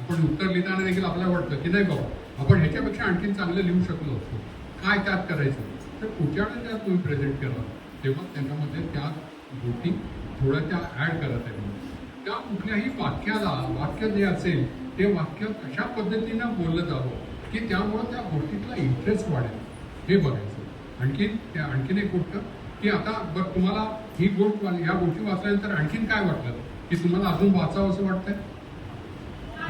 आपण उत्तर लिहिताना देखील आपल्याला वाटतं की नाही बाबा आपण ह्याच्यापेक्षा आणखीन चांगलं लिहू शकलो असतो, काय त्यात करायचं. तर पुढच्या वेळेला जेव्हा तुम्ही प्रेझेंट करा तेव्हा त्याच्यामध्ये त्या गोष्टी थोड्या त्या ॲड करत आहे. त्या कुठल्याही वाक्य जे असेल ते वाक्य कशा पद्धतीनं बोललं जावं की त्यामुळं त्या गोष्टीतला इंटरेस्ट वाढेल हे बघायचं. आणखीन एक गोष्ट की आता बरं तुम्हाला ही गोष्ट या गोष्टी वाचल्यानंतर आणखीन काय वाटलं की तुम्हाला अजून वाचावं असं वाटतंय,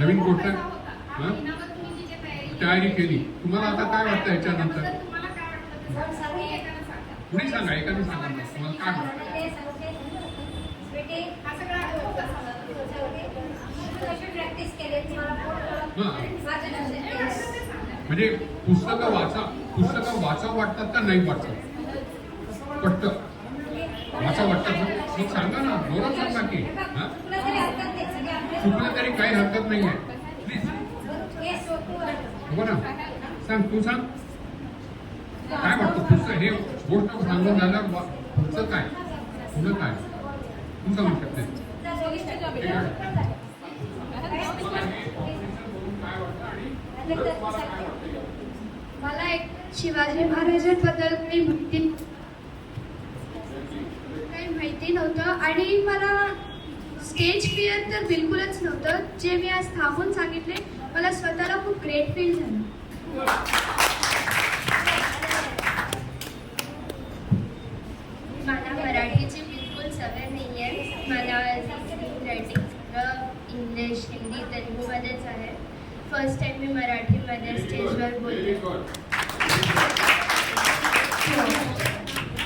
नवीन गोष्ट तयारी केली, तुम्हाला आता काय वाटतं याच्यानंतर? कुणी सांगा, एखादी सांगा ना तुम्हाला काय वाटतं. म्हणजे पुस्तकं वाचा वाटतात का नाही वाटतात? पटतं वाचा वाटतात ना, मग सांगा ना, जोरात सांगा की चुकलं तरी काही हरकत नाही आहे. प्लीज बघा ना, सांग, तू सांग काय वाटतं. पुस्तक हे गोष्ट सांगून झाल्यावर पुढचं काय, पुढं काय तू सांगू शकते.
मला एक शिवाजी महाराजांबद्दल काही माहिती नव्हतं आणि मला स्टेज फिअर तर बिलकुलच नव्हतं. जे मी आज थांबून सांगितले मला स्वतःला खूप ग्रेट फील झालं.
मला मराठीची बिलकुल सवय नाही आहे. मला स्क्रिप्ट रायटिंग इंग्लिश, हिंदी, तेलुगूमध्येच आहे. फर्स्ट टाइम मी मराठीमध्ये स्टेजवर बोलते.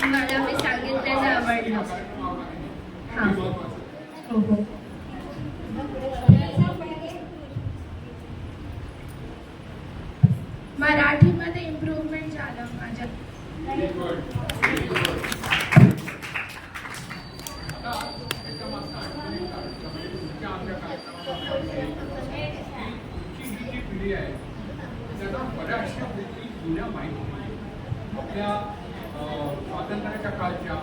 मला मी सांगितलेलं आवडलं. हां हो हो.
मराठीमध्ये इम्प्रूव्हमेंट झालं माझ्या.
पिढी आहे त्यांना बऱ्याचशा गोष्टी जुन्या माहिती आपल्या स्वातंत्र्याच्या काळच्या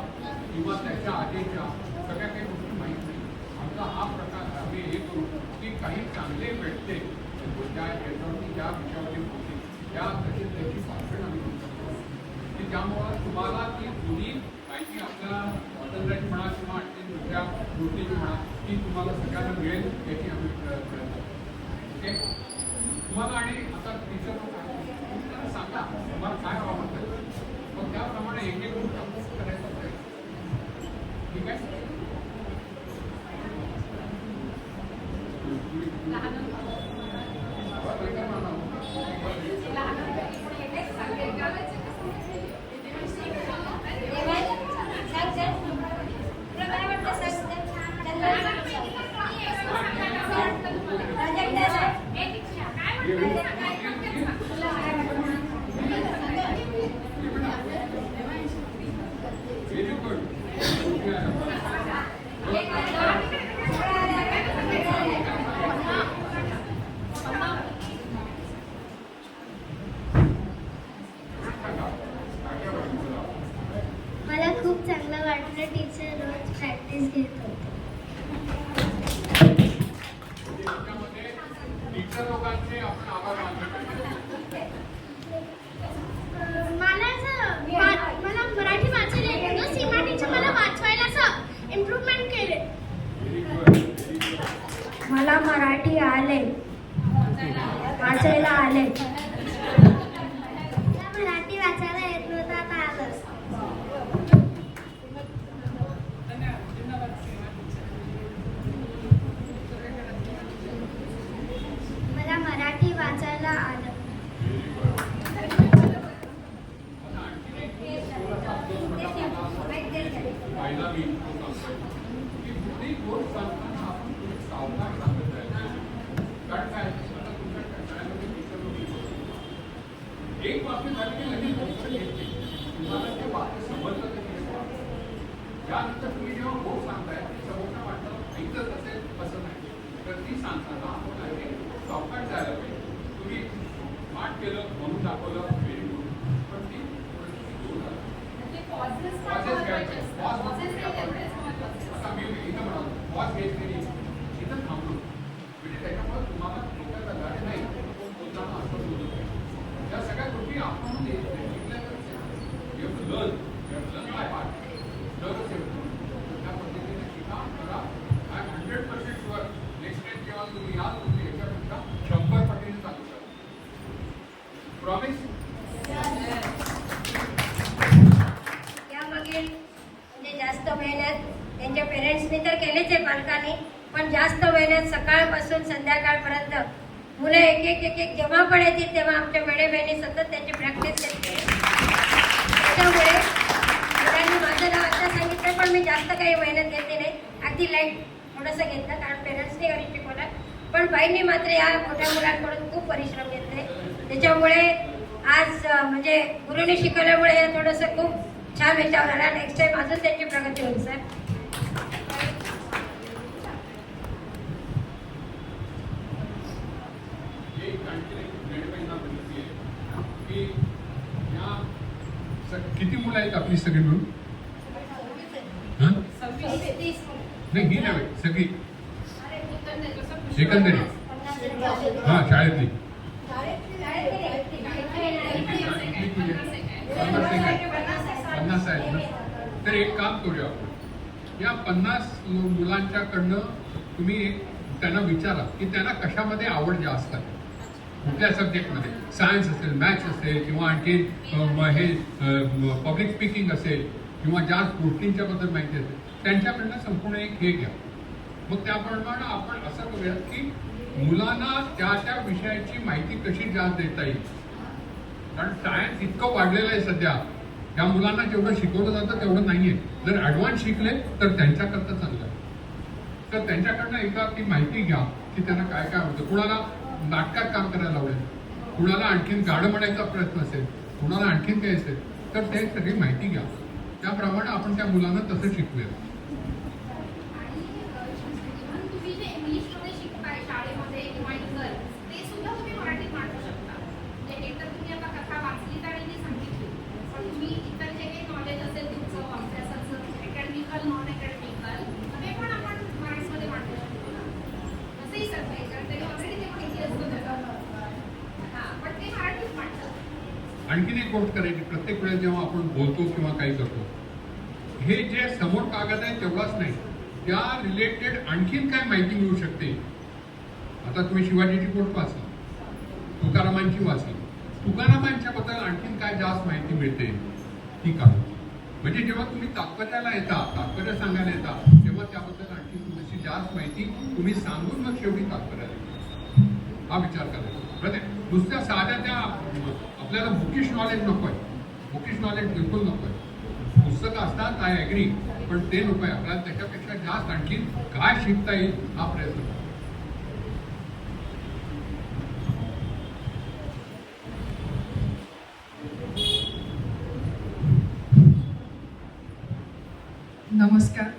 किंवा त्याच्या आधीच्या सगळ्या काही गोष्टी माहीत नाही. आमचा हा प्रकार आम्ही हे करू की काही चांगले भेटते त्या याच्यावरती ज्या विषयावरती होती त्या तशी त्याची भाषण आम्ही करू शकतो की त्यामुळं तुम्हाला ती जुनी माहिती आपल्या स्वातंत्र्याची म्हणा किंवा आणखी दुसऱ्या गोष्टीची म्हणा ती तुम्हाला सगळ्यांना मिळेल याची आम्ही प्रयत्न करतो. ओके, तुम्हाला आणि आता टीचर सांगा तुम्हाला काय आवडतं मग त्याप्रमाणे एक एक गोष्ट आपण करायचा प्रयत्न. ठीक आहे.
मला खूप चांगलं वाटलं. टीचर रोज प्रॅक्टिस घेत होते.
टीचर लोकांचे आपण आभार मानले पाहिजे.
मला मराठी वाचायला येत होतं. सीमा टीचर मला वाचवायला असं इम्प्रूव्हमेंट केले.
मला मराठी आले, वाचायला आले.
मराठी वाचायला येत नव्हतं, आता आलं. मला मराठी वाचायला आलं.
पहिला मी की कुठली गोष्ट सांगताना आपण थोडी सावधान सांगत जायचं. कारण काय आता तुमच्या शाळेमध्ये टीचर लोक एक वाक्य झाली की लगेच गोष्ट घेतली तुम्हाला ते वाक्य समजलं तर त्यानंतर तुम्ही जेव्हा गोष्ट सांगताय समोरच्या वाटतं ऐकत असेल असं नाही. तर ती सांगताना आपण आहे सावकाश जायला पाहिजे. तुम्ही पाठ केलं म्हणून दाखवलं व्हेरी गुड, पण ती पॉझेस घ्यायचे. आता मी इथं म्हणालो पॉज घ्यायची
तर केलेच आहे पालकांनी, पण जास्त मेहनत सकाळपासून संध्याकाळपर्यंत मुलं एक जेव्हा पण येतील तेव्हा आमच्या मेडे बहिणी सतत त्यांची प्रॅक्टिस करते. त्याच्यामुळे मुलांनी माझं नाव आता सांगितलं, पण मी जास्त काही मेहनत घेतली नाही, अगदी लाईट थोडंसं घेतलं कारण पेरेंट्सने घरी शिकवलं. पण बाईंनी मात्र या मोठ्या मुलांकडून खूप परिश्रम घेतले. त्याच्यामुळे आज म्हणजे गुरुने शिकवल्यामुळे हे थोडंसं खूप छान विचार आला. नेक्स्ट टाइम अजून त्यांची प्रगती होईल सर.
किती मुलं आहेत आपली सगळी मिळून? नाही ही नव्हे, सगळी एकंदरीत हा शाळेतली 50 आहेत ना. तर एक काम करूया आपण, या 50 मुलांच्याकडनं तुम्ही त्यांना विचारा की त्यांना कशामध्ये आवड जास्त आहे, कुठल्या सब्जेक्टमध्ये. सायन्स असेल, मॅथ्स असेल, किंवा आणखी हे पब्लिक स्पीकिंग असेल, किंवा जास्त गोष्टींच्या बद्दल माहिती असेल, त्यांच्याकडनं संपूर्ण एक हे घ्या. मग त्याप्रमाणे आपण असं करूया की मुलांना त्या त्या विषयाची माहिती कशी जास्त देता येईल. कारण सायन्स इतकं वाढलेलं आहे सध्या, त्या मुलांना जेवढं शिकवलं जातं तेवढं नाहीये. जर ॲडव्हान्स शिकले तर त्यांच्याकरता चांगलं आहे. तर त्यांच्याकडनं एकदा ती माहिती घ्या की त्यांना काय काय आवडतं. कुणाला नाटकात काम करायला आवडेल, कुणाला आणखीन गाणं म्हणायचा प्रयत्न असेल, कुणाला आणखीन काय असेल, तर ते सगळी माहिती घ्या. त्याप्रमाणे आपण त्या मुलांना तसं शिकूया.
तुम्ही जे इंग्लिशमध्ये शिकताय शाळेमध्ये किंवा इतर, ते सुद्धा तुम्ही मराठीत मांडू शकता. म्हणजे हे तर तुम्ही आता कथा वाचलीत आणि ती सांगितली, पण तुम्ही इतर जे काही नॉलेज असेल तुमचं अभ्यासाचं, अकॅडमिकल नॉन अकॅडमिकल, ते पण आपण मराठीमध्ये मांडू शकतो ना. असंही करता येईल, कारण त्याला ऑलरेडी ते माहिती असतं त्याचं. हां, पण ते मराठीत मांडतात.
आणखीन एक गोष्ट करायची, प्रत्येक वेळेस जेव्हा आपण बोलतो किंवा काही करतो, हे जे समोर कागद आहे तेवढाच नाही, त्या रिलेटेड आणखीन काय माहिती मिळू शकते. आता तुम्ही शिवाजीची गोष्ट वाचली, तुकारामांची वाचली, तुकारामांच्या बद्दल आणखीन काय जास्त माहिती मिळते ती काढू. म्हणजे जेव्हा तुम्ही तात्पर्याला येता, तात्पर्य सांगायला येता, तेव्हा त्याबद्दल आणखी थोडीशी जास्त माहिती तुम्ही सांगून मग शेवटी तात्पर्याला येते. हा विचार करायचा. नुसत्या साध्या त्या आपल्याला बुकिश नॉलेज नको आहे, बुकिश नॉलेज बिलकुल नको आहे. पुस्तकं असतात, आय ॲग्री, पण ते नको आहे. आपल्याला त्याच्यापेक्षा जास्त आणखीन काय शिकता येईल हा प्रयत्न करा.
नमस्कार.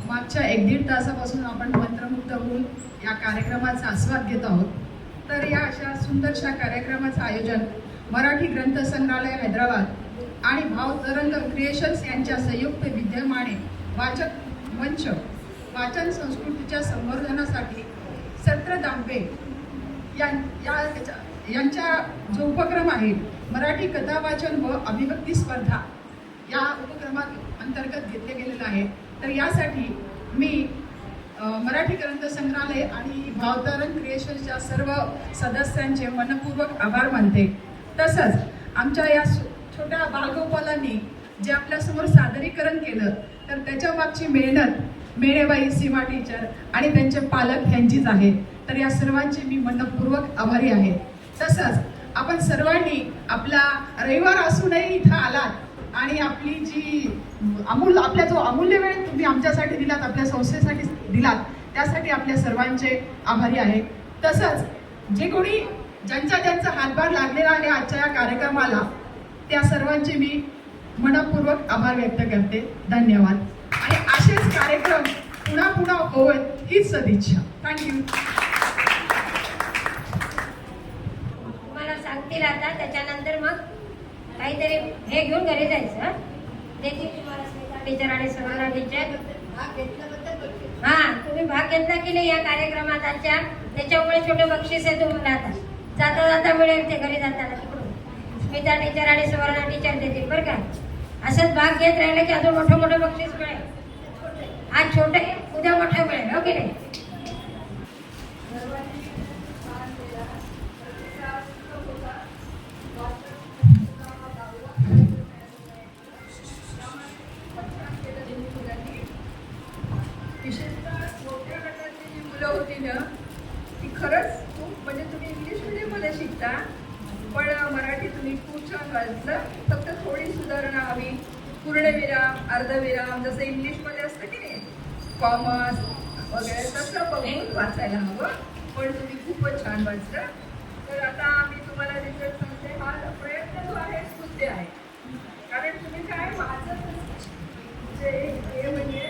मागच्या 1-1.5 तासापासून आपण मंत्रमुग्ध होऊन या कार्यक्रमाचा आस्वाद घेत आहोत. तर या अशा सुंदरशा कार्यक्रमाचं आयोजन मराठी ग्रंथ संग्रहालय हैदराबाद आणि भावतरंग क्रिएशन्स यांच्या संयुक्त विद्यमाने वाचक मंच वाचन संस्कृतीच्या संवर्धनासाठी सत्र दांबे यांच्या जो उपक्रम आहे मराठी कथा वाचन व अभिव्यक्ती स्पर्धा या उपक्रमात अंतर्गत घेतले गेलेलं आहे. तर यासाठी मी मराठी ग्रंथ संग्रहालय आणि भावतरंग क्रिएशन्सच्या सर्व सदस्यांचे मनपूर्वक आभार मानते. तसंच आमच्या या छोट्या बालगोपालांनी जे आपल्यासमोर सादरीकरण केलं, तर त्याच्या मागची मेहनत मेणेबाई, सीमा टीचर आणि त्यांचे पालक यांचीच आहे. तर या सर्वांचे मी मनपूर्वक आभारी आहे. तसंच आपण सर्वांनी आपला रविवार असूनही इथं आलात आणि आपली जी आपला जो अमूल्य वेळ तुम्ही आमच्यासाठी दिलात, आपल्या संस्थेसाठी दिलात, त्यासाठी आपल्या सर्वांचे आभारी आहे. तसंच जे कोणी ज्यांचा हातभार लागलेला आहे आजच्या या कार्यक्रमाला, त्या सर्वांचे मी मनपूर्वक आभार व्यक्त करते. धन्यवाद. आणि असेच कार्यक्रम पुन्हा पुन्हा होत हीच सदिच्छा. थँक्यू.
तुम्हाला सांगतील आता, त्याच्यानंतर मग काहीतरी हे घेऊन घरी जायचं. देतील तुम्हाला टीचर आणि सगळ्या टीचर. हा, तुम्ही भाग घेतला की नाही या कार्यक्रमात आजच्या, त्याच्यामुळे छोटे बक्षीस आहे तुम्हाला. आता जाता जाता मिळेल ते घरी जाताना तिकडून स्मिता टीचर आणि सुवर्णा टीचर देतील बरं का. असंच भाग घेत राहिलं की अजून मोठं बक्षीस मिळेल. आज छोटे, उद्या मोठं मिळेल, हो की नाही.
विशेष विशेषतः मोठ्या गटातली जी मुलं होती ना ती खरंच खूप म्हणजे तुम्ही इंग्लिश मीडियममध्ये शिकता पण मराठी तुम्ही खूप छान वाचलं. फक्त थोडी सुधारणा हवी. पूर्णविराम अर्धविराम जसं इंग्लिशमध्ये असतं की नाही कॉमर्स वगैरे तसं बघून वाचायला हवं. पण तुम्ही खूपच छान वाचलं. तर आता मी तुम्हाला रिझल्ट सांगते. हा प्रयत्न जो आहे स्तुत्य आहे कारण तुम्ही काय वाचत म्हणजे हे म्हणजे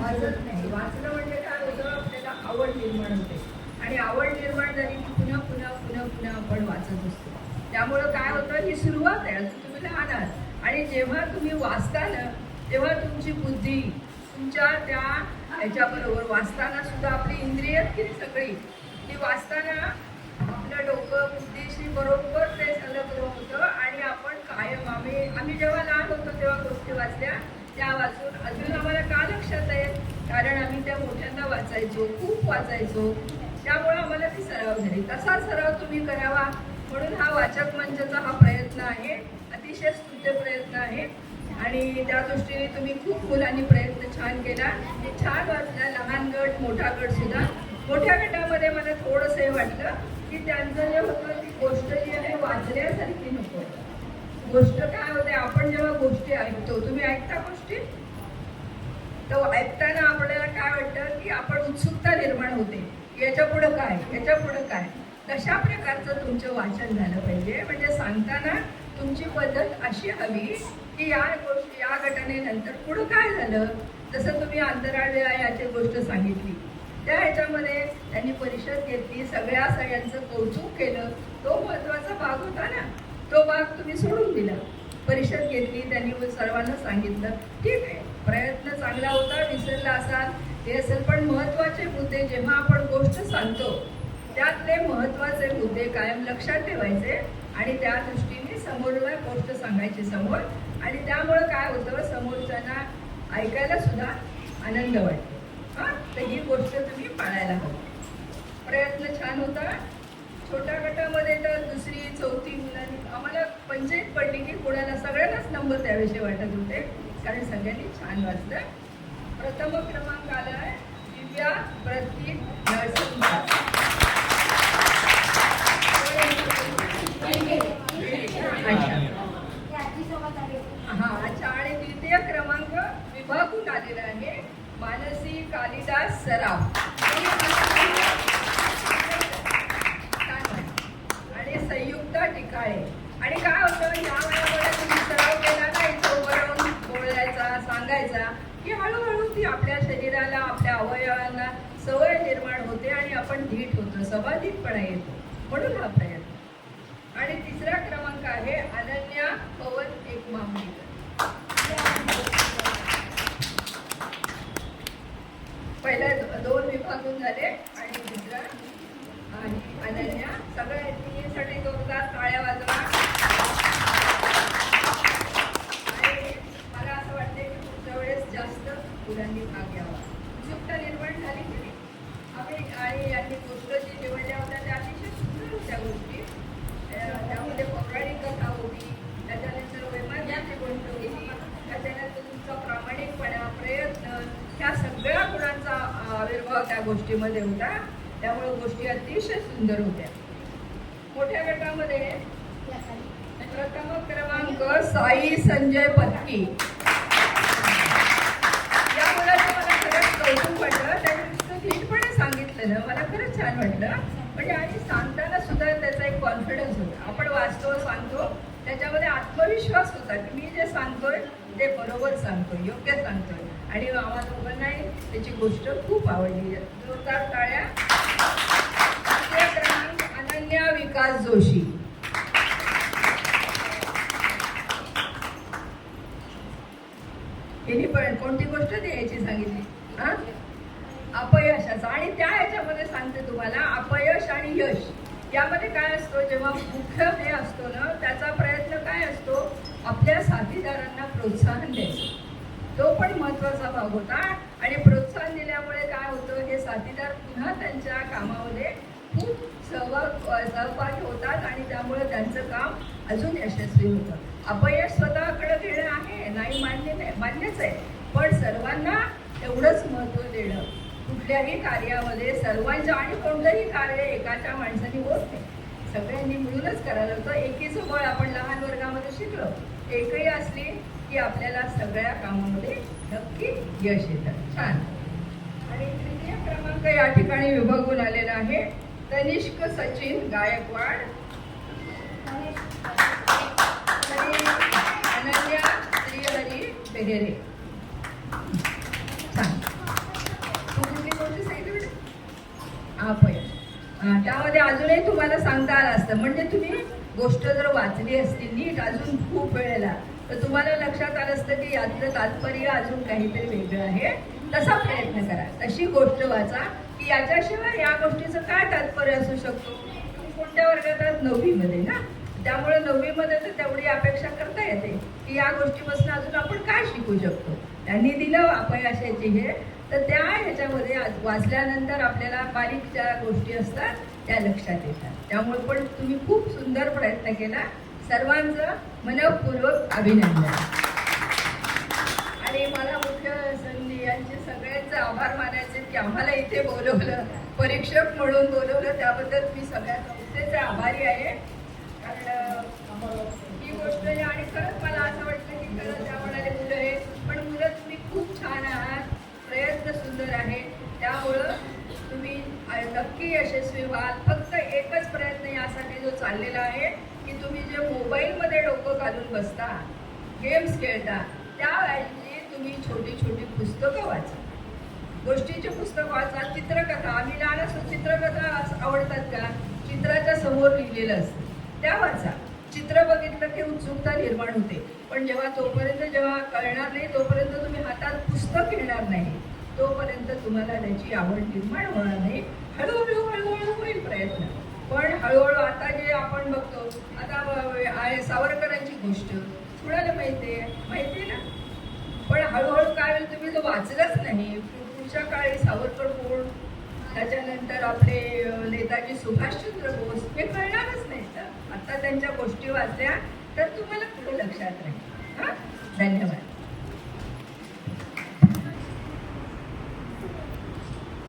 वाचत नाही. वाचलं म्हणजे काय होतं आपल्याला आवड निर्माण होते आणि आवड निर्माण झाली की पुन्हा पुन्हा पुन्हा पुन्हा आपण वाचत असतो. त्यामुळं काय होतं ही सुरुवात आहे. अजून तुम्ही लहान आहात आणि जेव्हा तुम्ही वाचता ना तेव्हा तुमची बुद्धी तुमच्या त्या ह्याच्याबरोबर वाचताना सुद्धा आपली इंद्रिय किती सगळी ती वाचताना आपलं डोकं बुद्धीशी बरोबर ते संलग्न होतं आणि आपण कायम आम्ही जेव्हा लहान होतो तेव्हा गोष्टी वाचल्या त्या वाचून अजून आम्हाला का लक्षात आहे कारण आम्ही त्या मोठ्यांना वाचायचो खूप वाचायचो त्यामुळे आम्हाला ती सराव झाली. तसा सराव तुम्ही करावा म्हणून हा वाचक मंचाचा हा प्रयत्न आहे. अतिशय स्तुत्य प्रयत्न आहे आणि त्या दृष्टीने तुम्ही खूप मुलांनी प्रयत्न छान केला. छान वाचला. लहान गट मोठा गट सुद्धा. मोठ्या गटामध्ये मला थोडंसं हे वाटलं की त्यांचं जे होतं ती गोष्ट जी आहे वाचण्यासारखी नको. गोष्ट काय होते आपण जेव्हा गोष्टी ऐकतो तुम्ही ऐकता गोष्टी तर ऐकताना आपल्याला काय वाटतं की आपण उत्सुकता निर्माण होते याच्या पुढं काय याच्या पुढं काय तशा प्रकारचं तुमचं वाचन झालं पाहिजे. म्हणजे सांगताना तुमची पद्धत अशी हवी की या गोष्टी या घटनेनंतर पुढं काय झालं. जसं तुम्ही अंतराळ याची गोष्ट सांगितली त्या ह्याच्यामध्ये त्यांनी परिषद घेतली सगळ्या सगळ्यांचं कौतुक केलं. तो महत्त्वाचा भाग होता ना. तो भाग तुम्ही सोडून दिला. परिषद घेतली त्यांनी सर्वांना सांगितलं ठीक आहे प्रयत्न चांगला होता विसरला असाल ते असेल पण महत्त्वाचे मुद्दे जेव्हा आपण गोष्ट सांगतो त्यातले महत्त्वाचे मुद्दे कायम लक्षात ठेवायचे आणि त्या दृष्टीने समोरला गोष्ट सांगायची समोर आणि त्यामुळं काय होतं समोरच्यांना ऐकायला सुद्धा आनंद वाटतो. हां तर ही गोष्ट तुम्ही पाळायला हवी. प्रयत्न छान होता. छोट्या गटामध्ये तर दुसरी चौथी मुलांनी आम्हाला पंचायत पडली की कोणाला सगळ्यांनाच नंबर द्यावेसे वाटत होते कारण सगळ्यांनी छान वाचलं. प्रथम क्रमांक आलाय दिव्या प्रतीक नरसिंह. हा अच्छा आणि द्वितीय क्रमांक विभागून आलेला आहे मानसी कालिदास सराफ आणि संयुक्ता टिकाळे. आणि काय होतं या वयामध्ये तुम्ही सराव केला ना इथं उभं राहून बोलायचा सांगायचा की हळूहळू ती आपल्या शरीराला आपल्या अवयवांना सवय निर्माण होते आणि आपण धीट होतो समाधीतपणा येतो म्हणून हा प्रयत्न. आणि तिसरा क्रमांक आहे अनन्या पवन एक मामलेकर. पहिल्या 2 विभागून झाले आणि दुसरा आणि अनन्या सगळ्या तिन्हीसाठी जोरदार टाळ्या वाजवा. आणि मला असं वाटते की पुढच्या वेळेस जास्त मुलांनी भाग घ्यावा. उत्सुकता निर्माण झाली की नाही आम्ही आणि यांनी गोष्ट जी निवडल्या होत्या त्या अतिशय सुंदर होत्या गोष्टी. त्यामध्ये पौराणिक कथा होती त्याच्यानंतर वैमान्याची गोष्ट होती त्याच्यानंतर तुमचा प्रामाणिकपणा प्रयत्न ह्या सगळ्या गुणांचा आविर्भाव त्या गोष्टीमध्ये होता. त्यामुळे गोष्टी अतिशय सुंदर होत्या. मोठ्या गटामध्ये प्रथम क्रमांक साई संजय पत्की. या मुलाचं मला खरंच कौतुक वाटलं. त्यांनी नीटपणे सांगितलं ना मला खरंच छान वाटलं. म्हणजे आणि सांगताना सुद्धा त्याचा एक कॉन्फिडन्स होता. आपण वाचतो सांगतो त्याच्यामध्ये आत्मविश्वास होता की मी जे सांगतोय ते बरोबर सांगतोय योग्य सांगतोय. आणि आम्हाला दोघांनाही त्याची गोष्ट खूप आवडली. जोरदार टाळ्या. क्रमांक अनन्या विकास जोशी. यांनी पण कोणती गोष्ट द्यायची सांगितली हा अपयशाचा. आणि त्या ह्याच्यामध्ये सांगते तुम्हाला अपयश आणि यश यामध्ये काय असतो जेव्हा मुख्य हे असतो ना त्याचा प्रयत्न काय असतो आपल्या साथीदारांना प्रोत्साहन द्यायचं. तो पण महत्त्वाचा भाग होता. आणि प्रोत्साहन दिल्यामुळे काय होतं हे साथीदार पुन्हा त्यांच्या कामामध्ये खूप सहभागी होतात आणि त्यामुळे त्यांचं काम अजून यशस्वी होतं. अपयश स्वतःकडे घेणं आहे नाही मान्यच आहे पण सर्वांना एवढंच महत्त्व देणं
कुठल्याही कार्यामध्ये सर्वांचं आणि कोणतंही कार्य एकाच्या माणसाने होत नाही, सगळ्यांनी मिळूनच करायला होतं. एकीचं बळ आपण लहान वर्गामध्ये शिकलो. एकही असली की आपल्याला सगळ्या कामामध्ये नक्की यश येतं. छान. आणि तृतीय क्रमांक या ठिकाणी विभागून आलेला आहे तनिष्क सचिन गायकवाड आणि अनन्या श्रीहरी बेहेरे. छान. तू कुठली गोष्ट सांगितली बेटा? अपयश. त्यामध्ये अजूनही तुम्हाला सांगता आलं असतं, म्हणजे तुम्ही गोष्ट जर वाचली असती नीट अजून खूप वेळेला तर तुम्हाला लक्षात आलं असतं की यातलं तात्पर्य अजून काहीतरी वेगळं आहे. तसा प्रयत्न करा, तशी गोष्ट वाचा की याच्याशिवाय या गोष्टीचं काय तात्पर्य असू शकतो. तुम्ही कोणत्या वर्गात आहात? 9वी मध्ये ना. त्यामुळे 9वी मध्ये तर तेवढी अपेक्षा करता येते की या गोष्टीपासून अजून आपण काय शिकू शकतो. त्यांनी दिलं अपयशाची हे, तर त्या ह्याच्यामध्ये वाचल्यानंतर आपल्याला बारीक ज्या गोष्टी असतात त्या लक्षात येतात. त्यामुळे पण तुम्ही खूप सुंदर प्रयत्न केला. सर्वांचं मनपूर्वक अभिनंदन. आणि मला मुख्य संधी यांचे सगळ्यांचे आभार मानायचे की आम्हाला इथे बोलवलं, परीक्षक म्हणून बोलवलं, त्याबद्दल मी सगळ्या संस्थेचे आभारी आहे. कारण ही गोष्ट आहे आणि खरंच मला असं वाटतं की खरंच त्या म्हणाले मुलं आहे, पण मुलं तुम्ही खूप छान आहात, प्रयत्न सुंदर आहे, त्यामुळं तुम्ही नक्की यशस्वी व्हाल. फक्त एकच प्रयत्न यासाठी जो चाललेला आहे की तुम्ही जे मोबाईलमध्ये डोकं घालून बसता, गेम्स खेळता, त्याऐवजी तुम्ही छोटी छोटी पुस्तकं वाचा, गोष्टीची पुस्तकं वाचा. चित्रकथा, आम्ही लहान असतो, चित्रकथा आवडतात का? चित्राच्या समोर लिहिलेलं असतं त्या वाचा. चित्र बघितलं की उत्सुकता निर्माण होते, पण जेव्हा कळणार नाही तोपर्यंत तुम्ही हातात पुस्तक घेणार नाही, तोपर्यंत तुम्हाला त्याची आवड निर्माण होणार नाही. हळूहळू हळूहळू होईल प्रयत्न, पण हळूहळू आता जे आपण बघतो, आता सावरकरांची गोष्ट कुणाला माहिती आहे ना, पण हळूहळू काय होईल, तुम्ही जो वाचलंच नाही, पुढच्या काळी सावरकर कोण, त्याच्यानंतर आपले नेताजी सुभाषचंद्र बोस, हे कळणारच नाही. तर आता त्यांच्या गोष्टी वाचल्या तर तुम्हाला पुढे लक्षात राहील. धन्यवाद.